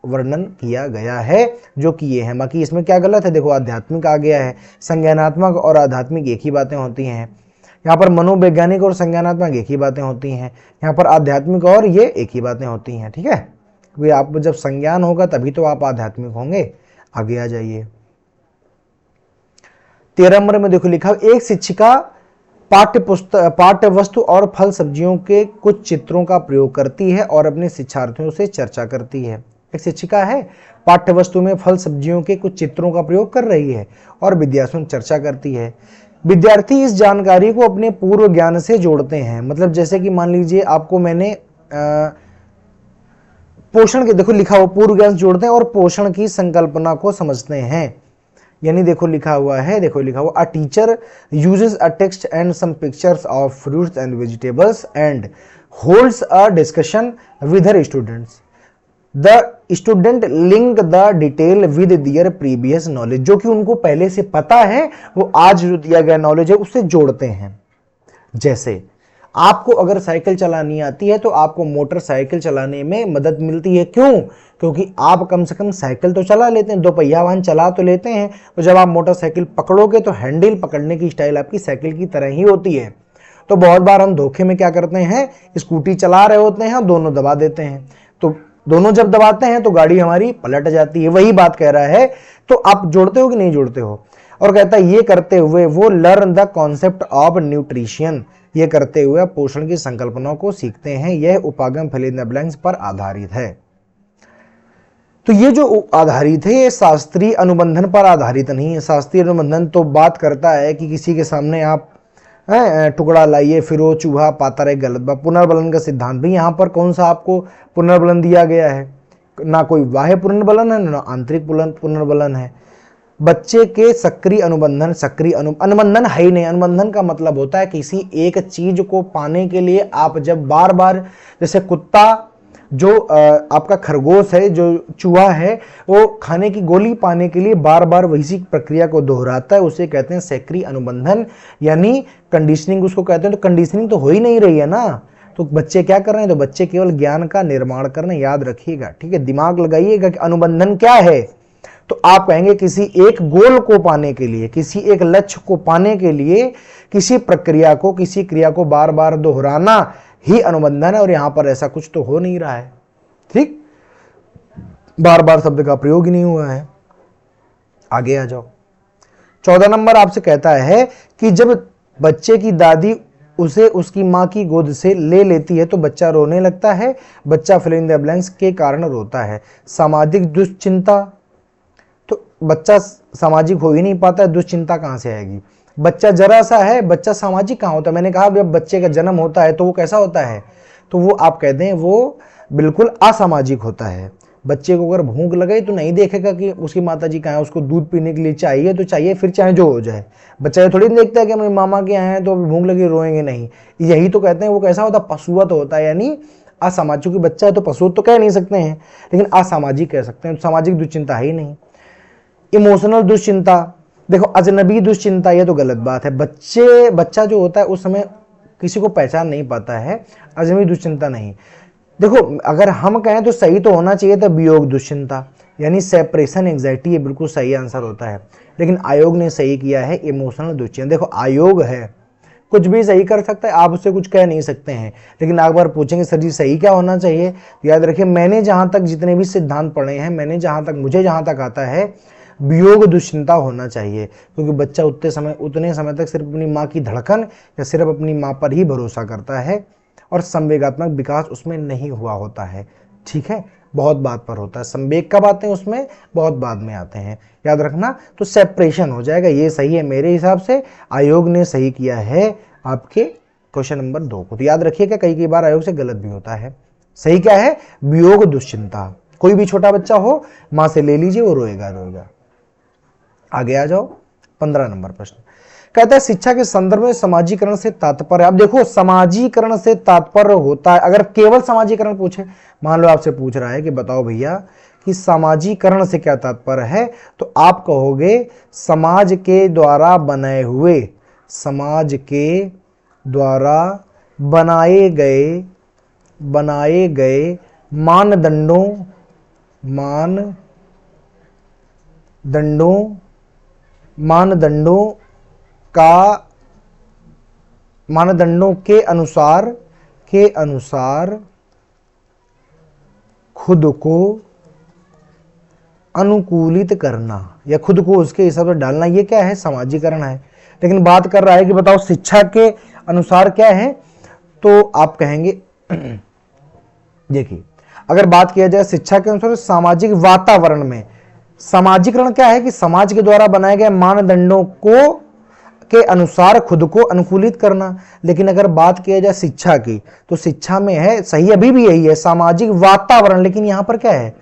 A: वर्णन किया गया है, जो कि ये है। बाकी इसमें क्या गलत है? देखो, आध्यात्मिक आ गया है, संज्ञानात्मक और आध्यात्मिक एक ही बातें होती हैं। यहाँ पर मनोवैज्ञानिक और संज्ञानात्मक एक ही बातें होती हैं, यहाँ पर आध्यात्मिक और ये एक ही बातें होती हैं। ठीक है, वे आप जब संज्ञान होगा तभी तो आप आध्यात्मिक होंगे। आगे आ जाइए। 13 नंबर में देखो लिखा, एक शिक्षिका पाठ्य वस्तु और फल सब्जियों के कुछ चित्रों का प्रयोग करती है और अपने शिक्षार्थियों से चर्चा करती है। एक शिक्षिका है, पाठ्य वस्तु में फल सब्जियों के कुछ चित्रों का प्रयोग कर रही है और विद्यार्थियों से चर्चा करती है। विद्यार्थी इस जानकारी को अपने पूर्व ज्ञान से जोड़ते हैं। मतलब जैसे कि मान लीजिए आपको मैंने पोषण के, देखो लिखा हुआ, पूर्व ज्ञान से जोड़ते हैं और पोषण की संकल्पना को समझते हैं। यानी देखो लिखा हुआ है, देखो लिखा हुआ, a teacher uses a text and some pictures of fruits and vegetables and holds a discussion with her students. The student link the detail with their previous knowledge. जो कि उनको पहले से पता है, वो आज जो दिया गया नॉलेज है उससे जोड़ते हैं। जैसे आपको अगर साइकिल चलानी आती है तो आपको मोटरसाइकिल चलाने में मदद मिलती है। क्यों? क्योंकि आप कम से कम साइकिल तो चला लेते हैं, 2 पहिया वाहन चला तो लेते हैं। तो जब आप मोटरसाइकिल पकड़ोगे तो हैंडल पकड़ने की स्टाइल आपकी साइकिल की तरह ही होती है। तो बहुत बार हम धोखे में क्या करते हैं, स्कूटी चला रहे होते हैं, दोनों दबा देते हैं। तो दोनों जब दबाते हैं तो गाड़ी हमारी पलट जाती है। वही बात कह रहा है। तो आप जोड़ते हो कि नहीं जोड़ते हो? और कहता है ये करते हुए वो learn the concept of nutrition, ये करते हुए पोषण की संकल्पनाओं को सीखते हैं। यह उपागम फिल इन द ब्लैंक्स पर आधारित है। तो ये जो आधारित है, ये शास्त्रीय अनुबंधन पर आधारित नहीं है। शास्त्रीय अनुबंधन तो बात करता है कि किसी के सामने आप टुकड़ा लाइए, फिर वो चूहा पाता रहे, गलत बात। पुनर्बलन का सिद्धांत भी यहाँ पर कौन सा आपको पुनर्बलन दिया गया है? ना कोई बाह्य पुनर्बलन है ना आंतरिक पुनर्बलन है। बच्चे के सक्रिय अनुबंधन, अनुबंधन है ही नहीं। अनुबंधन का मतलब होता है किसी एक चीज को पाने के लिए आप जब बार बार, जैसे कुत्ता जो आपका खरगोश है, जो चूहा है, वो खाने की गोली पाने के लिए बार बार वही प्रक्रिया को दोहराता है, उसे कहते हैं सक्रिय अनुबंधन, यानी कंडीशनिंग उसको कहते हैं। तो कंडीशनिंग तो हो ही नहीं रही है ना, तो बच्चे क्या कर रहे हैं? तो बच्चे केवल ज्ञान का निर्माण कर रहे हैं। याद रखिएगा, ठीक है, दिमाग लगाइएगा कि अनुबंधन क्या है। तो आप कहेंगे किसी एक गोल को पाने के लिए, किसी एक लक्ष्य को पाने के लिए किसी प्रक्रिया को, किसी क्रिया को बार बार दोहराना ही अनुबंधन है। और यहां पर ऐसा कुछ तो हो नहीं रहा है, ठीक, बार बार शब्द का प्रयोग ही नहीं हुआ है। आगे आ जाओ। 14 नंबर आपसे कहता है कि जब बच्चे की दादी उसे उसकी मां की गोद से ले लेती है तो बच्चा रोने लगता है। बच्चा फिल इन द ब्लैंक्स के कारण रोता है। सामाजिक दुश्चिंता, तो बच्चा सामाजिक हो ही नहीं पाता है, दुश्चिंता कहां से आएगी? बच्चा जरा सा है, बच्चा सामाजिक कहां होता है? मैंने कहा जब बच्चे का जन्म होता है तो वो कैसा होता है? तो वो आप कहते हैं वो बिल्कुल असामाजिक होता है। बच्चे को अगर भूख लगे तो नहीं देखेगा कि उसकी माता जी कहाँ है, उसको दूध पीने के लिए चाहिए तो चाहिए, फिर चाहे जो हो जाए। बच्चा ये थोड़ी देखता है कि मेरे मामा के यहाँ हैं तो भूख लगी, रोएंगे नहीं। यही तो कहते हैं वो कैसा होता है? पशुवत होता है, यानी असामाजिक। क्योंकि बच्चा है तो पशु तो कह नहीं सकते हैं, लेकिन असामाजिक कह सकते हैं। सामाजिक दुश्चिंता है ही नहीं। इमोशनल दुश्चिंता, देखो अजनबी दुश्चिंता, ये तो गलत बात है। बच्चा जो होता है उस समय किसी को पहचान नहीं पाता है, अजनबी दुश्चिंता नहीं। देखो अगर हम कहें तो सही तो होना चाहिए था वियोग दुश्चिंता, यानी सेपरेशन एंजाइटी, ये बिल्कुल सही आंसर होता है। लेकिन आयोग ने सही किया है इमोशनल दुश्चिंता। देखो आयोग है, कुछ भी सही कर सकता है, आप उससे कुछ कह नहीं सकते हैं। लेकिन एक बार पूछेंगे सर जी सही क्या होना चाहिए, याद रखिए मैंने जहां तक जितने भी सिद्धांत पढ़े हैं, मुझे जहां तक आता है वियोग दुश्चिंता होना चाहिए। क्योंकि बच्चा उतने समय तक सिर्फ अपनी माँ की धड़कन या सिर्फ अपनी माँ पर ही भरोसा करता है और संवेगात्मक विकास उसमें नहीं हुआ होता है, ठीक है, बहुत बात पर होता है। संवेग कब आते हैं उसमें? बहुत बाद में आते हैं, याद रखना। तो सेपरेशन हो जाएगा, ये सही है मेरे हिसाब से। आयोग ने सही किया है आपके क्वेश्चन नंबर 2 को। तो याद रखिएगा कई बार आयोग से गलत भी होता है। सही क्या है? वियोग दुश्चिंता। कोई भी छोटा बच्चा हो, मां से ले लीजिए, वो रोएगा। आगे आ जाओ। 15 नंबर प्रश्न कहता है शिक्षा के संदर्भ में समाजीकरण से तात्पर्य। अब देखो समाजीकरण से तात्पर्य होता है, अगर केवल समाजीकरण पूछे, मान लो आपसे पूछ रहा है कि बताओ भैया कि समाजीकरण से क्या तात्पर्य है, तो आप कहोगे समाज के द्वारा बनाए गए मानदंडों के अनुसार खुद को अनुकूलित करना या खुद को उसके हिसाब से डालना, ये क्या है? समाजीकरण है। लेकिन बात कर रहा है कि बताओ शिक्षा के अनुसार क्या है, तो आप कहेंगे देखिए अगर बात किया जाए शिक्षा के अनुसार सामाजिक वातावरण में, समाजीकरण क्या है कि समाज के द्वारा बनाए गए मानदंडों के अनुसार खुद को अनुकूलित करना। लेकिन अगर बात किया जाए शिक्षा की, तो शिक्षा में है, सही अभी भी यही है, सामाजिक वातावरण। लेकिन यहां पर क्या है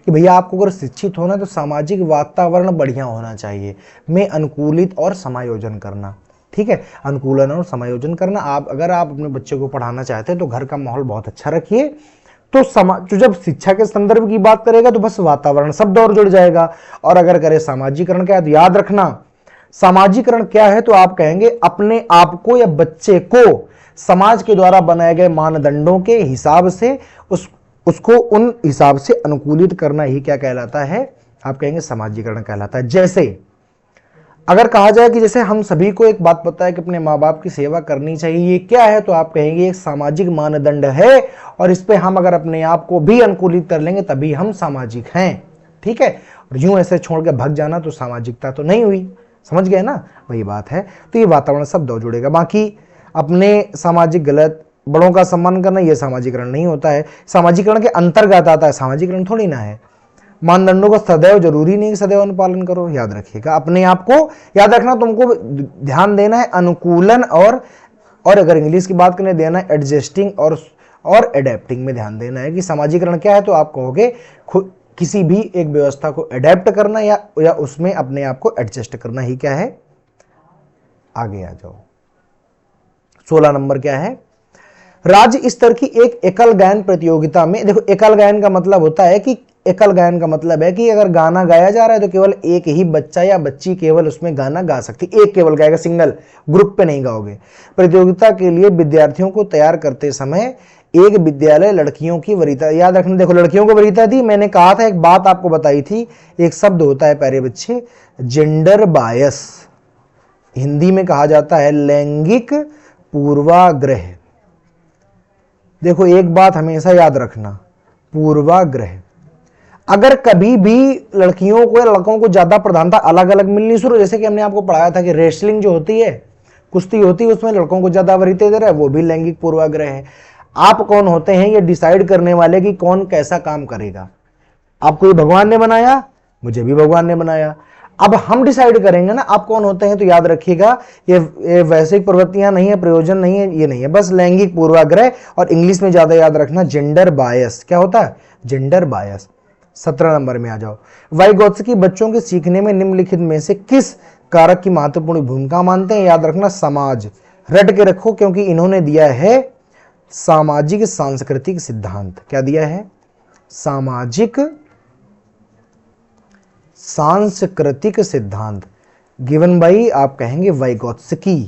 A: कि भैया आपको अगर शिक्षित होना है तो सामाजिक वातावरण बढ़िया होना चाहिए, में अनुकूलित और समायोजन करना, ठीक है, अनुकूलन और समायोजन करना। अगर आप अपने बच्चे को पढ़ाना चाहते हैं तो घर का माहौल बहुत अच्छा रखिए। तो जब शिक्षा के संदर्भ की बात करेगा तो बस वातावरण शब्द और जुड़ जाएगा। और अगर करे सामाजीकरण क्या है, तो याद रखना सामाजीकरण क्या है, तो आप कहेंगे अपने आप को या बच्चे को समाज के द्वारा बनाए गए मानदंडों के हिसाब से उसको उन हिसाब से अनुकूलित करना ही क्या कहलाता है? आप कहेंगे समाजीकरण कहलाता है। जैसे अगर कहा जाए कि जैसे हम सभी को एक बात पता है कि अपने माँ बाप की सेवा करनी चाहिए, ये क्या है? तो आप कहेंगे एक सामाजिक मानदंड है, और इस पे हम अगर अपने आप को भी अनुकूलित कर लेंगे तभी हम सामाजिक हैं, ठीक है। और यूं ऐसे छोड़ के भाग जाना तो सामाजिकता तो नहीं हुई, समझ गए ना, वही बात है। तो ये वातावरण सब दो जुड़ेगा। बाकी अपने सामाजिक गलत, बड़ों का सम्मान करना, यह सामाजिकरण नहीं होता है, सामाजिकरण के अंतर्गत आता है, सामाजिकरण थोड़ी ना है। मानदंडों का सदैव जरूरी नहीं कि सदैव अनुपालन करो, याद रखिएगा। अपने आप को याद रखना, तुमको ध्यान देना है अनुकूलन और अगर इंग्लिश की बात करें देना एडजस्टिंग और एडेप्टिंग में ध्यान देना है कि समाजीकरण क्या है, तो आप कहोगे खुद किसी भी एक व्यवस्था को एडेप्ट करना या उसमें अपने आप को एडजस्ट करना ही क्या है। आगे आ जाओ, 16 नंबर क्या है, राज्य स्तर की एक एकल गायन प्रतियोगिता में, देखो एकल गायन का मतलब होता है कि एकल गायन का मतलब है कि अगर गाना गाया जा रहा है तो केवल एक ही बच्चा या बच्ची केवल उसमें गाना गा सकती, एक केवल गाएगा, सिंगल, ग्रुप पे नहीं गाओगे। प्रतियोगिता के लिए विद्यार्थियों को तैयार करते समय एक विद्यालय लड़कियों की वरीयता, याद रखना, देखो लड़कियों को वरीयता थी, मैंने कहा था एक बात आपको बताई थी, एक शब्द होता है प्यारे बच्चे, जेंडर बायस, हिंदी में कहा जाता है लैंगिक पूर्वाग्रह। देखो एक बात हमेशा याद रखना, पूर्वाग्रह, अगर कभी भी लड़कियों को या लड़कों को ज्यादा प्रधानता अलग अलग मिलनी शुरू, जैसे कि हमने आपको पढ़ाया था कि रेसलिंग जो होती है, कुश्ती होती है, उसमें लड़कों को ज्यादा वरीयता दे रहा है, वो भी लैंगिक पूर्वाग्रह है। आप कौन होते हैं ये डिसाइड करने वाले कि कौन कैसा काम करेगा। आपको ये भगवान ने बनाया, मुझे भी भगवान ने बनाया, अब हम डिसाइड करेंगे ना आप कौन होते हैं। तो याद रखिएगा ये वैश्विक प्रवृत्तियां नहीं है, प्रयोजन नहीं है, ये नहीं है, बस लैंगिक पूर्वाग्रह, और इंग्लिश में ज्यादा याद रखना जेंडर बायस। क्या होता है? Gender bias. 17 नंबर में आ जाओ, वाइगोत्स्की बच्चों के सीखने में निम्नलिखित में से किस कारक की महत्वपूर्ण भूमिका मानते हैं? याद रखना समाज, रट के रखो क्योंकि इन्होंने दिया है सामाजिक सांस्कृतिक सिद्धांत। क्या दिया है? सामाजिक सांस्कृतिक सिद्धांत, गिवन बाई आप कहेंगे वाइगोत्स्की,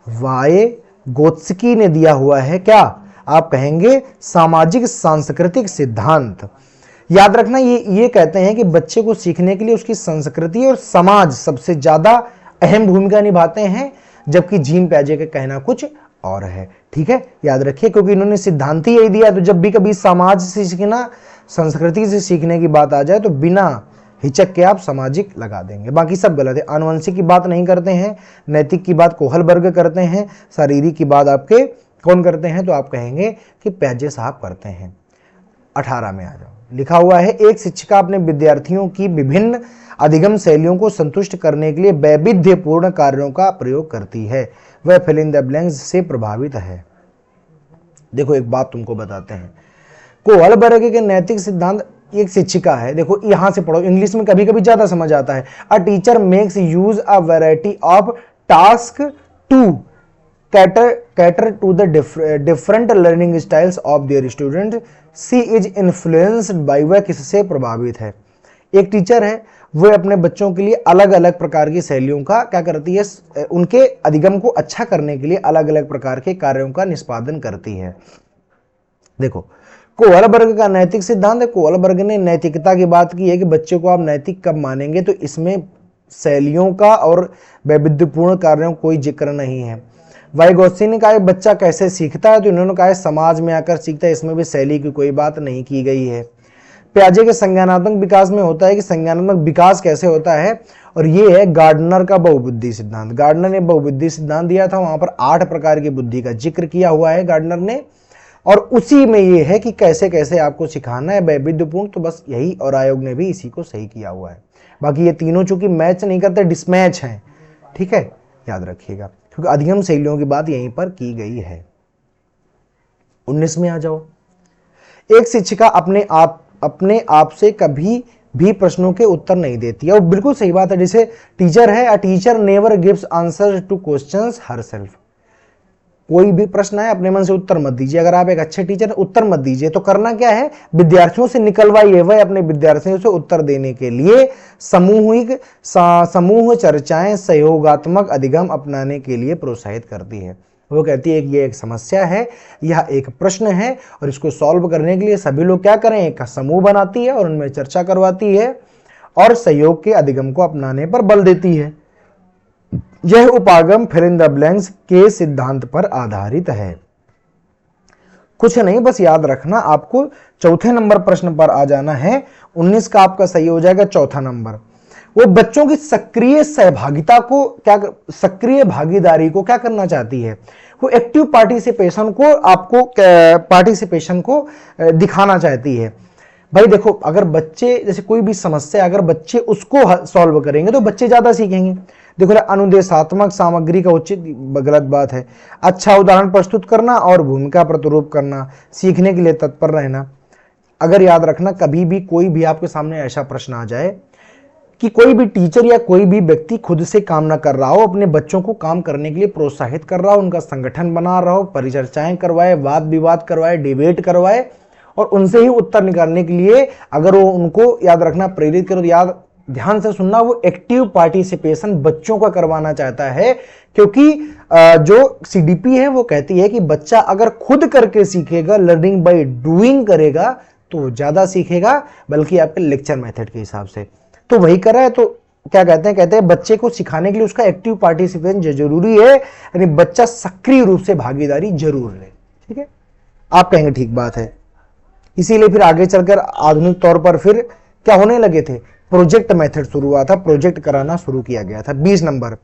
A: वाइगोत्स्की ने दिया हुआ है, क्या आप कहेंगे? सामाजिक सांस्कृतिक सिद्धांत। याद रखना ये कहते हैं कि बच्चे को सीखने के लिए उसकी संस्कृति और समाज सबसे ज्यादा अहम भूमिका निभाते हैं, जबकि जीन पियाजे का कहना कुछ और है। ठीक है, याद रखिए, क्योंकि इन्होंने सिद्धांत ही यही दिया। तो जब भी कभी समाज से सीखना, संस्कृति से सीखने की बात आ जाए तो बिना हिचक के आप सामाजिक लगा देंगे, बाकी सब गलत है। आनुवंशिक की बात नहीं करते हैं, नैतिक की बात कोहलबर्ग करते हैं, शारीरिक की बात आपके कौन करते हैं? तो आप कहेंगे कि पियाजे साहब करते हैं। 18 में आ जाओ, लिखा हुआ है एक शिक्षिका अपने विद्यार्थियों की विभिन्न अधिगम शैलियों को संतुष्ट करने के लिए वैविध्यपूर्ण कार्यों का प्रयोग करती है, वह फिल इन द ब्लैंक्स से प्रभावित है। देखो एक बात तुमको बताते हैं, कोहलबर्ग के नैतिक सिद्धांत, एक शिक्षिका है, देखो यहां से पढ़ो, इंग्लिश में कभी कभी ज्यादा समझ आता है। A teacher makes use a variety of task to cater to the different learning styles of their student, she is influenced by, वह किससे प्रभावित है? एक टीचर है, वह अपने बच्चों के लिए अलग अलग प्रकार की शैलियों का क्या करती है? उनके अधिगम को अच्छा करने के लिए अलग अलग प्रकार के कार्यों का निष्पादन करती है। देखो कोहलबर्ग का नैतिक सिद्धांत है, कोहलबर्ग ने नैतिकता की बात की है कि बच्चे को आप नैतिक कब मानेंगे, तो इसमें शैलियों का और वैविध्यपूर्ण कार्यों कोई जिक्र नहीं है। वाइगोत्स्की ने कहा बच्चा कैसे सीखता है, तो इन्होंने कहा समाज में आकर सीखता है, इसमें भी शैली की कोई बात नहीं की गई है। पियाजे के संज्ञानात्मक विकास में होता है कि संज्ञानात्मक विकास कैसे होता है, और ये है गार्डनर का बहुबुद्धि सिद्धांत। गार्डनर ने बहुबुद्धि सिद्धांत दिया था, वहां पर 8 प्रकार की बुद्धि का जिक्र किया हुआ है गार्डनर ने, और उसी में ये है कि कैसे कैसे आपको सिखाना है वैविध्यपूर्ण, तो बस यही, और आयोग ने भी इसी को सही किया हुआ है। बाकी ये तीनों चूंकि मैच नहीं करते, डिसमैच हैं। ठीक है, याद रखिएगा, क्योंकि अधिगम शैलियों की बात यहीं पर की गई है। 19 में आ जाओ, एक शिक्षिका अपने आप से कभी भी प्रश्नों के उत्तर नहीं देती है, और बिल्कुल सही बात है। जैसे टीचर है, a teacher never gives answer two questions herself. कोई भी प्रश्न है अपने मन से उत्तर मत दीजिए। अगर आप एक अच्छे टीचर उत्तर मत दीजिए, तो करना क्या है? विद्यार्थियों से निकलवाइए, वह अपने विद्यार्थियों से उत्तर देने के लिए समूह चर्चाएं, सहयोगात्मक अधिगम अपनाने के लिए प्रोत्साहित करती है। वो कहती है कि ये एक समस्या है, यह एक प्रश्न है, और इसको सॉल्व करने के लिए सभी लोग क्या करें? एक समूह बनाती है और उनमें चर्चा करवाती है और सहयोग के अधिगम को अपनाने पर बल देती है। यह उपागम फिल इन द ब्लैंक्स के सिद्धांत पर आधारित है। कुछ नहीं, बस याद रखना, आपको चौथे नंबर प्रश्न पर आ जाना है। 19 का आपका सही हो जाएगा चौथा नंबर। वो बच्चों की सक्रिय सहभागिता को सक्रिय भागीदारी को क्या करना चाहती है? वो एक्टिव पार्टिसिपेशन को आपको पार्टिसिपेशन को दिखाना चाहती है। भाई देखो, अगर बच्चे जैसे कोई भी समस्या अगर बच्चे उसको सॉल्व करेंगे तो बच्चे ज्यादा सीखेंगे। देखो, अनुदेशात्मक सामग्री का उचित, गलत बात है। अच्छा उदाहरण प्रस्तुत करना और भूमिका प्रतिरूप करना, सीखने के लिए तत्पर रहना। अगर याद रखना, कभी भी कोई भी आपके सामने ऐसा प्रश्न आ जाए कि कोई भी टीचर या कोई भी व्यक्ति खुद से काम ना कर रहा हो, अपने बच्चों को काम करने के लिए प्रोत्साहित कर रहा हो, उनका संगठन बना रहा हो, परिचर्चाएं करवाए, वाद विवाद करवाए, डिबेट करवाए और उनसे ही उत्तर निकालने के लिए अगर वो उनको याद रखना प्रेरित करो, याद ध्यान से सुनना, वो एक्टिव पार्टिसिपेशन बच्चों का करवाना चाहता है। क्योंकि जो सीडीपी है वो कहती है कि बच्चा अगर खुद करके सीखेगा, लर्निंग बाय डूइंग करेगा, तो ज्यादा सीखेगा, बल्कि आपके लेक्चर मेथड के हिसाब से। तो वही कर रहा है। तो क्या कहते हैं बच्चे को सिखाने के लिए उसका एक्टिव पार्टिसिपेशन जरूरी है, यानी बच्चा सक्रिय रूप से भागीदारी जरूर ले। ठीक है, आप कहेंगे ठीक बात है। इसीलिए फिर आगे चलकर आधुनिक तौर पर फिर क्या होने लगे थे, प्रोजेक्ट मेथड शुरू हुआ था, प्रोजेक्ट कराना शुरू किया गया था। 20 नंबर,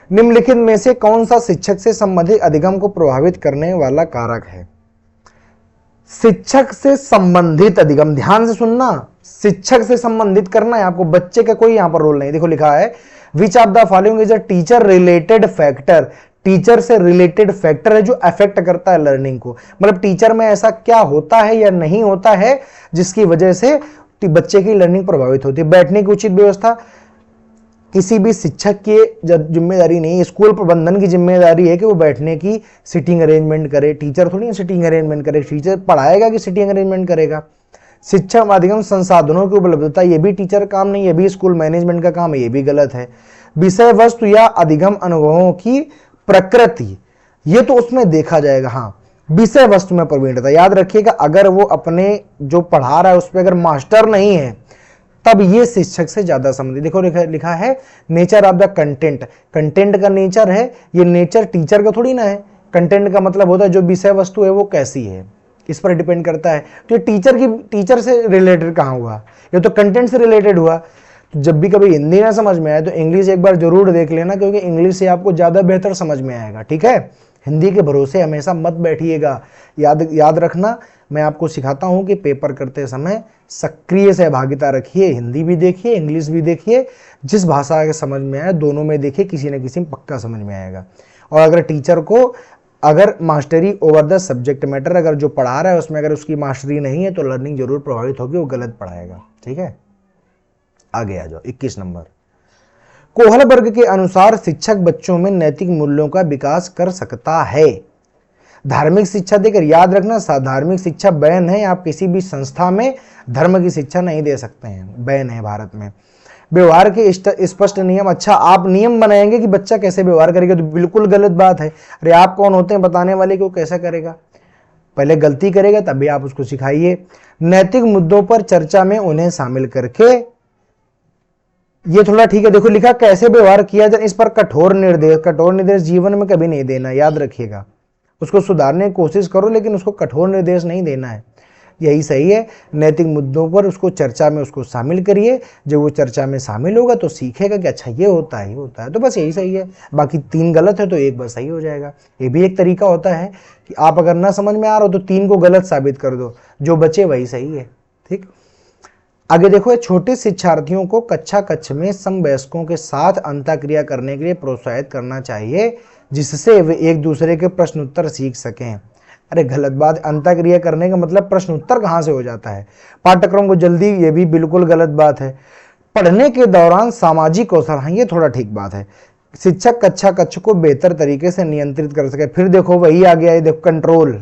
A: निम्नलिखित में से कौन सा शिक्षक से संबंधित अधिगम को प्रभावित करने वाला कारक है? शिक्षक से संबंधित अधिगम, ध्यान से सुनना, शिक्षक से संबंधित करना है आपको, बच्चे का कोई यहां पर रोल नहीं। देखो लिखा है which of the following is a teacher related factor. Teacher से रिलेटेड फैक्टर है जो अफेक्ट करता है लर्निंग को, मतलब टीचर में ऐसा क्या होता है या नहीं होता है जिसकी वजह से बच्चे की लर्निंग प्रभावित होती है। बैठने की उचित व्यवस्था किसी भी शिक्षक की जिम्मेदारी नहीं, स्कूल प्रबंधन की जिम्मेदारी है कि वो बैठने की सिटिंग अरेंजमेंट करे। टीचर थोड़ी सिटिंग अरेंजमेंट करे, टीचर पढ़ाएगा कि सिटिंग अरेंजमेंट करेगा। शिक्षा माध्यम संसाधनों की उपलब्धता, ये भी टीचर काम नहीं, ये भी स्कूल मैनेजमेंट का काम है, ये भी गलत है। विषय वस्तु या अधिगम अनुभवों की प्रकृति, ये तो उसमें देखा जाएगा। हाँ, विषय वस्तु में प्रवीणता, याद रखिएगा, अगर वो अपने जो पढ़ा रहा है उस पर अगर मास्टर नहीं है तब ये शिक्षक से ज्यादा संबंधित। देखो लिखा है nature of the content, content का नेचर है, ये नेचर टीचर का थोड़ी ना है। कंटेंट का मतलब होता है जो विषय वस्तु है वो कैसी है, इस पर डिपेंड करता है। तो ये टीचर से रिलेटेड कहाँ हुआ, ये तो कंटेंट से रिलेटेड हुआ। तो जब भी कभी हिंदी ना समझ में आए तो इंग्लिश एक बार जरूर देख लेना, क्योंकि इंग्लिश से आपको ज्यादा बेहतर समझ में आएगा। ठीक है, हिंदी के भरोसे हमेशा मत बैठिएगा। याद रखना, मैं आपको सिखाता हूं कि पेपर करते समय सक्रिय सहभागिता रखिए, हिंदी भी देखिए, इंग्लिश भी देखिए, जिस भाषा के समझ में आए दोनों में देखिए, किसी न किसी में पक्का समझ में आएगा। और अगर टीचर को अगर mastery over the subject matter, अगर जो पढ़ा रहा है उसमें अगर उसकी मास्टरी नहीं है तो लर्निंग जरूर प्रभावित होगी, वो गलत पढ़ाएगा। ठीक है, आगे आ जाओ। 21 नंबर, कोहल वर्ग के अनुसार शिक्षक बच्चों में नैतिक मूल्यों का विकास कर सकता है। धार्मिक शिक्षा देकर, याद रखना, धार्मिक शिक्षा बैन है, आप किसी भी संस्था में धर्म की शिक्षा नहीं दे सकते हैं, बैन है भारत में। व्यवहार के स्पष्ट नियम, अच्छा आप नियम बनाएंगे कि बच्चा कैसे व्यवहार करेगा, तो बिल्कुल गलत बात है। अरे आप कौन होते हैं बताने वाले कि वो कैसा करेगा, पहले गलती करेगा तभी आप उसको सिखाइए। नैतिक मुद्दों पर चर्चा में उन्हें शामिल करके, ये थोड़ा ठीक है। देखो लिखा कैसे व्यवहार किया जाए, इस पर कठोर निर्देश जीवन में कभी नहीं देना, याद रखिएगा। उसको सुधारने की कोशिश करो लेकिन उसको कठोर निर्देश नहीं देना है, यही सही है। नैतिक मुद्दों पर उसको चर्चा में उसको शामिल करिए, जब वो चर्चा में शामिल होगा तो सीखेगा कि अच्छा ये होता है, ये होता है, तो बस यही सही है। बाकी 3 गलत है तो 1 बस सही हो जाएगा। ये भी एक तरीका होता है कि आप अगर ना समझ में आ रहा हो तो 3 को गलत साबित कर दो, जो बचे वही सही है। ठीक, आगे देखो, छोटे शिक्षार्थियों को कक्ष में समवयस्कों के साथ अंतःक्रिया करने के लिए प्रोत्साहित करना चाहिए, जिससे वे एक दूसरे के प्रश्न उत्तर सीख सकें। अरे गलत बात, अंतःक्रिया करने का मतलब प्रश्न उत्तर कहां से हो जाता है, पाठ्यक्रम को जल्दी, ये भी बिल्कुल गलत बात है। पढ़ने के दौरान सामाजिक कौशल, हाँ ये थोड़ा ठीक बात है। शिक्षक कक्ष को बेहतर तरीके से नियंत्रित कर सके। फिर देखो वही आ गया है, देखो कंट्रोल,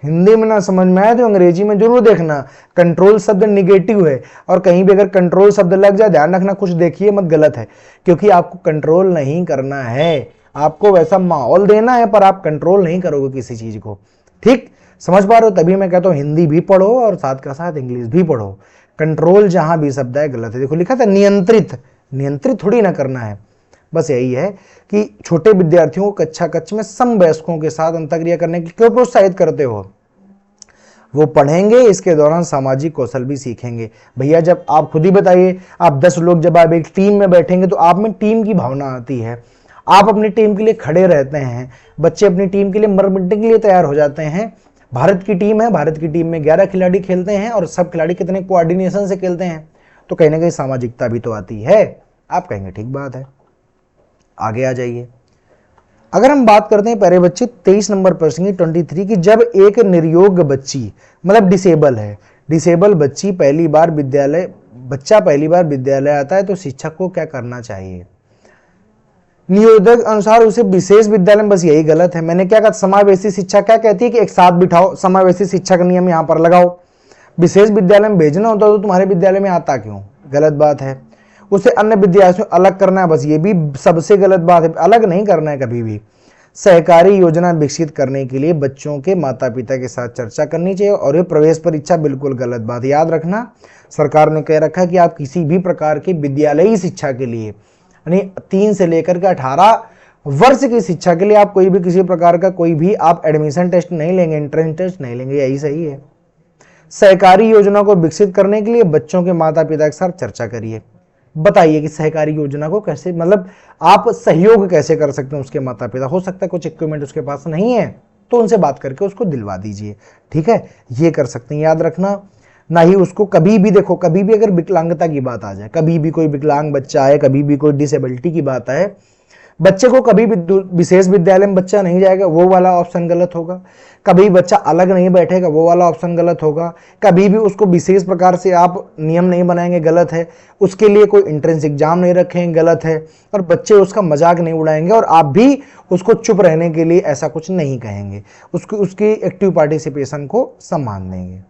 A: हिंदी में ना समझ में आए तो अंग्रेजी में जरूर देखना। कंट्रोल शब्द निगेटिव है और कहीं भी अगर कंट्रोल शब्द लग जाए ध्यान रखना, कुछ देखिए मत, गलत है। क्योंकि आपको कंट्रोल नहीं करना है, आपको वैसा माहौल देना है पर आप कंट्रोल नहीं करोगे किसी चीज को। ठीक, समझ पा रहे हो? तभी मैं कहता हूं हिंदी भी पढ़ो और साथ का साथ इंग्लिश भी पढ़ो। कंट्रोल जहां भी शब्द है गलत है। देखो लिखा था नियंत्रित, नियंत्रित थोड़ी ना करना है। बस यही है कि छोटे विद्यार्थियों को कक्ष में समवयस्कों के साथ अंतःक्रिया करने के लिए क्यों प्रोत्साहित करते हो? वो पढ़ेंगे, इसके दौरान सामाजिक कौशल भी सीखेंगे। भैया जब आप खुद ही बताइए, आप 10 लोग जब आप एक टीम में बैठेंगे तो आप में टीम की भावना आती है, आप अपनी टीम के लिए खड़े रहते हैं, बच्चे अपनी टीम के लिए मर मिटने के लिए तैयार हो जाते हैं। भारत की टीम है, भारत की टीम में 11 खिलाड़ी खेलते हैं और सब खिलाड़ी कितने कोऑर्डिनेशन से खेलते हैं, तो कहीं ना कहीं सामाजिकता भी तो आती है। आप कहेंगे ठीक बात है, आगे आ जाइए। अगर हम बात करते हैं प्यारे बच्चे 23 नंबर प्रश्न की 23 की, जब एक निर्योग बच्ची मतलब डिसेबल है, डिसेबल बच्चा पहली बार विद्यालय आता है तो शिक्षक को क्या करना चाहिए? नियोजक अनुसार उसे विशेष विद्यालय में, बस यही गलत है। मैंने क्या कहा, समावेशी शिक्षा क्या कहती है कि एक साथ बिठाओ, समावेशी शिक्षा का नियम यहां पर लगाओ। विशेष विद्यालय में भेजना होता तो तुम्हारे विद्यालय में आता क्यों? गलत बात है। उसे अन्य विद्यालयों से अलग करना है, बस ये भी सबसे गलत बात है, अलग नहीं करना है कभी भी। सहकारी योजना विकसित करने के लिए बच्चों के माता पिता के साथ चर्चा करनी चाहिए, और ये प्रवेश परीक्षा बिल्कुल गलत बात। याद रखना, सरकार ने कह रखा है कि आप किसी भी प्रकार की विद्यालयी शिक्षा के लिए, यानी 3 से लेकर के 18 वर्ष की शिक्षा के लिए आप कोई भी किसी प्रकार का कोई भी आप एडमिशन टेस्ट नहीं लेंगे, एंट्रेंस टेस्ट नहीं लेंगे, यही सही है। सहकारी योजना को विकसित करने के लिए बच्चों के माता पिता के साथ चर्चा करिए। बताइए कि सहकारी योजना को कैसे, मतलब आप सहयोग कैसे कर सकते हैं। उसके माता पिता, हो सकता है कुछ इक्विपमेंट उसके पास नहीं है, तो उनसे बात करके उसको दिलवा दीजिए, ठीक है, ये कर सकते हैं। याद रखना, ना ही उसको कभी भी, देखो कभी भी अगर विकलांगता की बात आ जाए, कभी भी कोई विकलांग बच्चा आए, कभी भी कोई डिसेबिलिटी की बात आए, बच्चे को कभी भी विशेष विद्यालय में बच्चा नहीं जाएगा, वो वाला ऑप्शन गलत होगा। कभी बच्चा अलग नहीं बैठेगा, वो वाला ऑप्शन गलत होगा। कभी भी उसको विशेष प्रकार से आप नियम नहीं बनाएंगे, गलत है। उसके लिए कोई एंट्रेंस एग्जाम नहीं रखेंगे, गलत है। और बच्चे उसका मजाक नहीं उड़ाएंगे, और आप भी उसको चुप रहने के लिए ऐसा कुछ नहीं कहेंगे, उसकी एक्टिव पार्टिसिपेशन को सम्मान देंगे।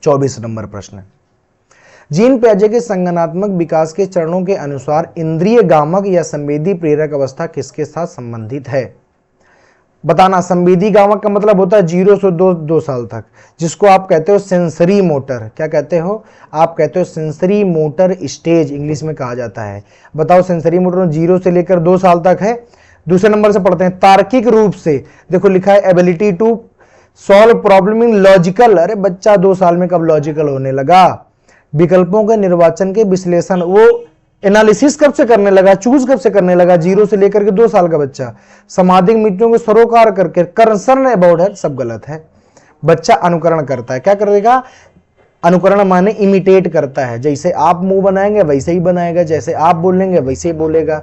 A: 24 नंबर प्रश्न, जीन पियाजे के संज्ञानात्मक विकास के चरणों के अनुसार इंद्रिय गामक या संवेदी प्रेरक अवस्था किसके साथ संबंधित है? बताना। संवेदी गामक का मतलब होता है 0 से 2 साल तक, जिसको आप कहते हो सेंसरी मोटर। क्या कहते हो? आप कहते हो सेंसरी मोटर स्टेज, इंग्लिश में कहा जाता है। बताओ, सेंसरी मोटर 0 से लेकर 2 साल तक है। दूसरे नंबर से पढ़ते हैं, तार्किक रूप से, देखो लिखा है ability to solve problem in logical. अरे बच्चा 2 साल में कब लॉजिकल होने लगा? विकल्पों के निर्वाचन के विश्लेषण, वो एनालिसिस कब से करने लगा, चूज कब से करने लगा? 0 से लेकर के 2 साल का बच्चा। सामाजिक नीतियों के सरोकार करके, कंसर्न अबाउट है, सब गलत है। बच्चा अनुकरण करता है, क्या करेगा? अनुकरण माने इमिटेट करता है, जैसे आप मुंह बनाएंगे वैसे ही बनाएगा, जैसे आप बोलेंगे वैसे ही बोलेगा,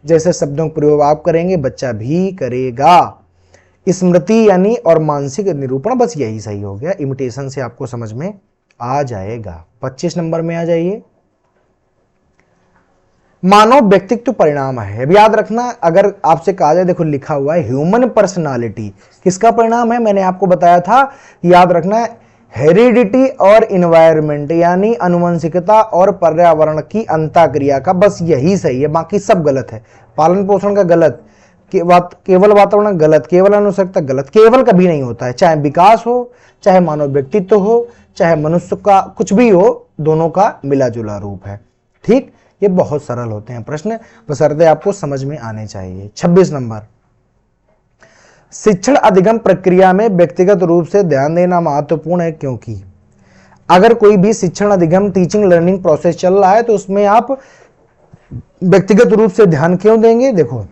A: जैसे शब्दों का प्रयोग आप करेंगे बच्चा भी करेगा। स्मृति यानी और मानसिक निरूपण, बस यही सही हो गया। इमिटेशन से आपको समझ में आ जाएगा। 25 नंबर में आ जाइए, मानव व्यक्तित्व परिणाम है। अब याद रखना, अगर आपसे कहा जाए, देखो लिखा हुआ है ह्यूमन पर्सनालिटी, किसका परिणाम है? मैंने आपको बताया था, याद रखना, हेरिडिटी और इन्वायरमेंट यानी अनुवंशिकता और पर्यावरण की अंतःक्रिया का, बस यही सही है, बाकी सब गलत है। पालन पोषण का गलत, केवल वातावरण गलत, केवल अनुवंशिकता गलत, केवल कभी नहीं होता है। चाहे विकास हो, चाहे मानव व्यक्तित्व हो, चाहे मनुष्य का कुछ भी हो, दोनों का मिला जुला रूप है। ठीक, ये बहुत सरल होते हैं प्रश्न, बशर्ते आपको समझ में आने चाहिए। 26 नंबर, शिक्षण अधिगम प्रक्रिया में व्यक्तिगत रूप से ध्यान देना महत्वपूर्ण है, क्योंकि अगर कोई भी शिक्षण अधिगम टीचिंग लर्निंग प्रोसेस चल रहा है तो उसमें आप व्यक्तिगत रूप से ध्यान क्यों देंगे? देखो,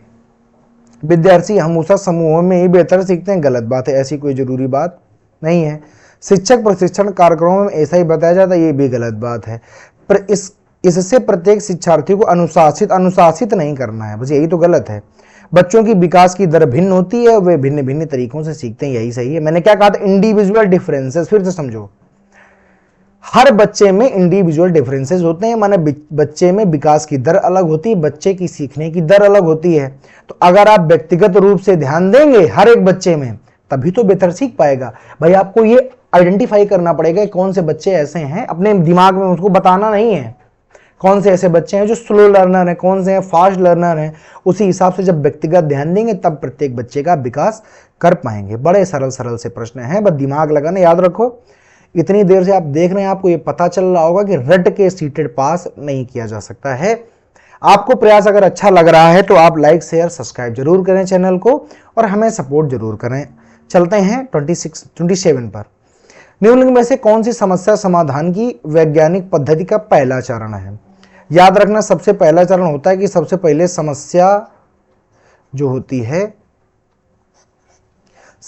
A: विद्यार्थी हमेशा समूहों में ही बेहतर सीखते हैं, गलत बात है, ऐसी कोई जरूरी बात नहीं है। शिक्षक प्रशिक्षण कार्यक्रमों में ऐसा ही बताया जाता है, ये भी गलत बात है। पर इससे प्रत्येक शिक्षार्थी को अनुशासित नहीं करना है, बस यही तो गलत है। बच्चों की विकास की दर भिन्न होती है, वे भिन्न भिन्न तरीकों से सीखते हैं, यही सही है। मैंने क्या कहा था? इंडिविजुअल डिफरेंसेस, फिर से समझो, हर बच्चे में इंडिविजुअल डिफरेंसेस होते हैं, माने बच्चे में विकास की दर अलग होती है, बच्चे की सीखने की दर अलग होती है। तो अगर आप व्यक्तिगत रूप से ध्यान देंगे हर एक बच्चे में, तभी तो बेहतर सीख पाएगा। भाई आपको ये आइडेंटिफाई करना पड़ेगा कौन से बच्चे ऐसे हैं, अपने दिमाग में उसको बताना नहीं है, कौन से ऐसे बच्चे हैं जो स्लो लर्नर हैं, कौन से हैं फास्ट लर्नर हैं। उसी हिसाब से जब व्यक्तिगत ध्यान देंगे तब प्रत्येक बच्चे का विकास कर पाएंगे। बड़े सरल सरल से प्रश्न हैं, बस दिमाग लगाना, याद रखो। इतनी देर से आप देख रहे हैं, आपको ये पता चल रहा होगा कि रट के सीटेड पास नहीं किया जा सकता है। आपको प्रयास अगर अच्छा लग रहा है तो आप लाइक शेयर सब्सक्राइब जरूर करें चैनल को, और हमें सपोर्ट जरूर करें। चलते हैं 27 पर। निम्नलिखित में से कौन सी समस्या समाधान की वैज्ञानिक पद्धति का पहला चरण है? याद रखना, सबसे पहला चरण होता है कि सबसे पहले समस्या जो होती है,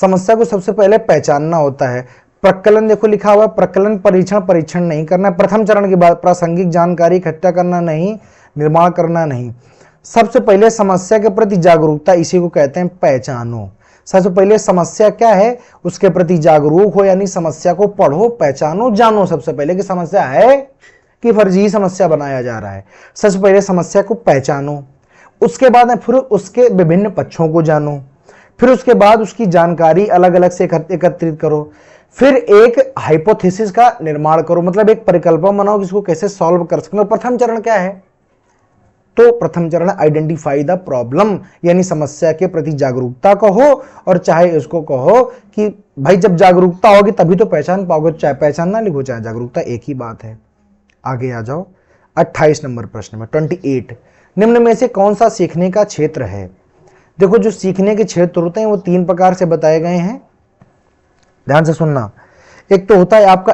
A: समस्या को सबसे पहले पहचानना होता है। प्रकलन देखो लिखा हुआ है, प्रकलन परीक्षण नहीं करना। प्रथम चरण के बाद प्रासंगिक जानकारी इकट्ठा करना नहीं, निर्माण करना नहीं। सबसे पहले समस्या के प्रति जागरूकता, इसी को कहते हैं पहचानो। सबसे पहले समस्या क्या है उसके प्रति जागरूक हो, यानी समस्या को पढ़ो, पहचानो, जानो सबसे पहले कि समस्या है कि फर्जी समस्या बनाया जा रहा है। सबसे पहले समस्या को पहचानो, उसके बाद फिर उसके विभिन्न पक्षों को जानो, फिर उसके बाद उसकी जानकारी अलग अलग से एकत्रित करो, फिर एक हाइपोथेसिस का निर्माण करो, मतलब एक परिकल्पना बनाओ कि इसको कैसे सॉल्व कर सकते हो। प्रथम चरण क्या है? तो प्रथम चरण आइडेंटिफाई द प्रॉब्लम, यानी समस्या के प्रति जागरूकता कहो, और चाहे इसको कहो कि भाई जब जागरूकता होगी तभी तो पहचान पाओगे, चाहे पहचान ना लिखो चाहे जागरूकता, एक ही बात है। आगे आ जाओ 28 नंबर प्रश्न में 28, निम्न में से कौन सा सीखने का क्षेत्र है? देखो जो सीखने के क्षेत्र होते हैं वो 3 प्रकार से बताए गए हैं, ध्यान से सुनना। एक तो होता है आपका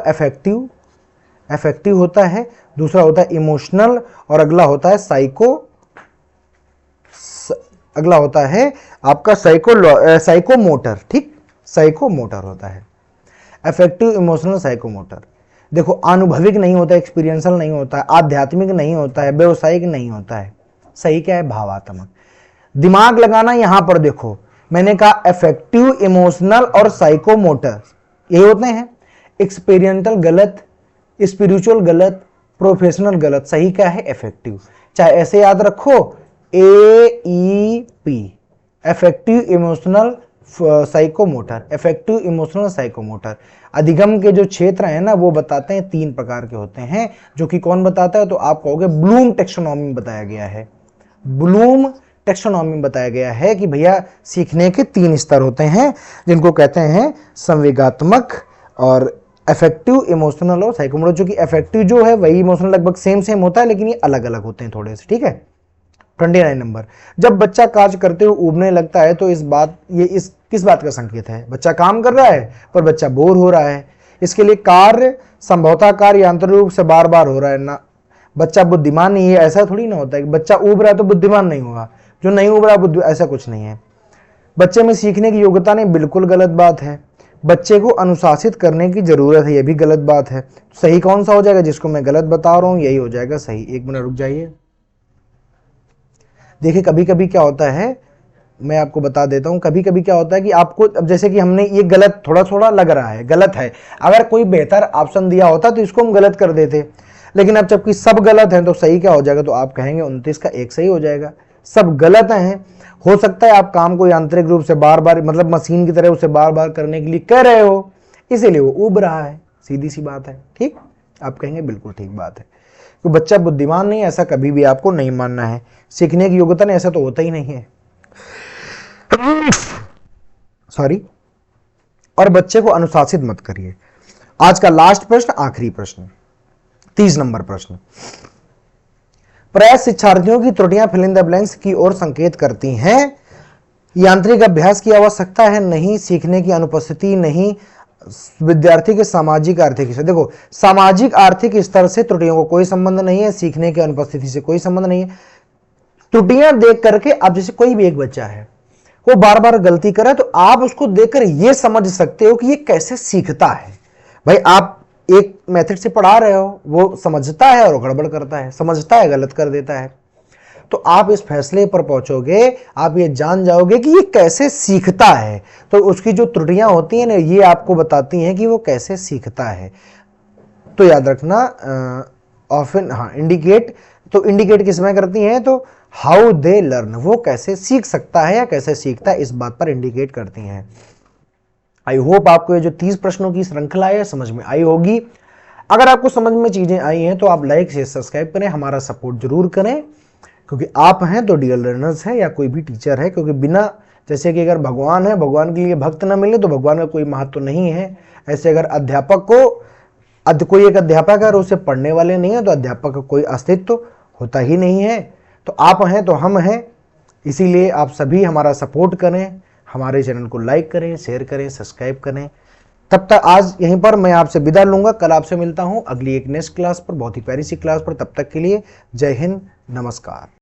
A: अफेक्टिव होता है, दूसरा होता है इमोशनल, और अगला होता है आपका साइकोमोटर। ठीक, साइकोमोटर होता है अफेक्टिव, इमोशनल, साइकोमोटर। देखो अनुभविक नहीं होता, एक्सपीरियंशियल नहीं होता है, आध्यात्मिक नहीं होता है, व्यवसायिक नहीं होता है। सही क्या है? भावात्मक। दिमाग लगाना यहां पर देखो, मैंने कहा अफेक्टिव, इमोशनल और साइकोमोटर ये होते हैं। एक्सपीरियंशियल गलत, स्पिरिचुअल गलत, प्रोफेशनल गलत। सही क्या है? इफेक्टिव। चाहे ऐसे याद रखो, AEP, affective, emotional, psychomotor. Affective, emotional, psychomotor. अधिगम के जो क्षेत्र है ना वो बताते हैं 3 प्रकार के होते हैं, जो कि कौन बताता है? तो आप कहोगे ब्लूम टेक्सोनॉमी में बताया गया है। ब्लूम टेक्सोनॉमी में बताया गया है कि भैया सीखने के 3 स्तर होते हैं, जिनको कहते हैं संवेगात्मक और अफेक्टिव, इमोशनल और साइकोमोटर। जो कि अफेक्टिव जो है वही इमोशनल लगभग सेम होता है, लेकिन ये अलग अलग होते हैं थोड़े से। ठीक है। 29 नंबर, जब बच्चा कार्य करते हुए ऊबने लगता है तो इस किस बात का संकेत है? बच्चा काम कर रहा है पर बच्चा बोर हो रहा है। इसके लिए कार्य संभवतः कार्य यांत्रिक रूप से बार बार हो रहा है ना। बच्चा बुद्धिमान नहीं है, ऐसा थोड़ी ना होता है कि बच्चा ऊब रहा है तो बुद्धिमान नहीं होगा, जो नहीं ऊब रहा ऐसा कुछ नहीं है। बच्चे में सीखने की योग्यता नहीं, बिल्कुल गलत बात है। बच्चे को अनुशासित करने की जरूरत है, यह भी गलत बात है। सही कौन सा हो जाएगा? जिसको मैं गलत बता रहा हूं यही हो जाएगा सही। 1 मिनट रुक जाइए। देखिए कभी कभी क्या होता है, मैं आपको बता देता हूं, कभी कभी क्या होता है कि आपको, अब जैसे कि हमने ये गलत थोड़ा लग रहा है, गलत है, अगर कोई बेहतर ऑप्शन दिया होता तो इसको हम गलत कर देते, लेकिन अब जबकि सब गलत हैं तो सही क्या हो जाएगा? तो आप कहेंगे 29 का 1 सही हो जाएगा। सब गलत हैं, हो सकता है आप काम को यांत्रिक रूप से बार बार, मतलब मशीन की तरह उसे बार बार करने के लिए कह रहे हो, इसीलिए वो ऊब रहा है, सीधी सी बात है। ठीक, आप कहेंगे बिल्कुल ठीक बात है, तो बच्चा बुद्धिमान नहीं, ऐसा कभी भी आपको नहीं मानना है। सीखने की योग्यता नहीं, ऐसा तो होता ही नहीं है, सॉरी। और बच्चे को अनुशासित मत करिए। आज का लास्ट प्रश्न, आखिरी प्रश्न, 30 नंबर प्रश्न। प्राय शिक्षार्थियों की त्रुटियां फिल इन द ब्लैंक्स की ओर संकेत करती हैं। यांत्रिक अभ्यास की आवश्यकता है नहीं, सीखने की अनुपस्थिति नहीं, विद्यार्थी के सामाजिक आर्थिक स्तर। देखो सामाजिक आर्थिक स्तर से त्रुटियों को कोई संबंध नहीं है, सीखने की अनुपस्थिति से कोई संबंध नहीं है। त्रुटियां देख करके, अब जैसे कोई भी एक बच्चा है वो बार बार गलती करे तो आप उसको देखकर यह समझ सकते हो कि ये कैसे सीखता है। भाई आप एक मेथड से पढ़ा रहे हो, वो समझता है और गड़बड़ करता है, समझता है गलत कर देता है, तो आप इस फैसले पर पहुंचोगे, आप ये जान जाओगे कि ये कैसे सीखता है। तो उसकी जो त्रुटियां होती हैं ना, ये आपको बताती हैं कि वो कैसे सीखता है। तो याद रखना, ऑफन, हाँ, इंडिकेट, तो इंडिकेट किसमें करती हैं? तो हाउ दे लर्न, वो कैसे सीख सकता है या कैसे सीखता है, इस बात पर इंडिकेट करती हैं। आई होप आपको ये जो 30 प्रश्नों की श्रृंखला है समझ में आई होगी। अगर आपको समझ में चीजें आई हैं तो आप लाइक शेयर सब्सक्राइब करें, हमारा सपोर्ट जरूर करें, क्योंकि आप हैं तो डीएल लर्नर्स है या कोई भी टीचर है, क्योंकि बिना, जैसे कि अगर भगवान है, भगवान के लिए भक्त ना मिले तो भगवान का कोई महत्व नहीं है। ऐसे अगर अध्यापक को कोई एक अध्यापक है और उसे पढ़ने वाले नहीं है तो अध्यापक का कोई अस्तित्व होता ही नहीं है। तो आप हैं तो हम हैं, इसीलिए आप सभी हमारा सपोर्ट करें, हमारे चैनल को लाइक करें, शेयर करें, सब्सक्राइब करें। तब तक आज यहीं पर मैं आपसे विदा लूंगा, कल आपसे मिलता हूं अगली एक नेक्स्ट क्लास पर, बहुत ही प्यारी सी क्लास पर। तब तक के लिए जय हिंद, नमस्कार।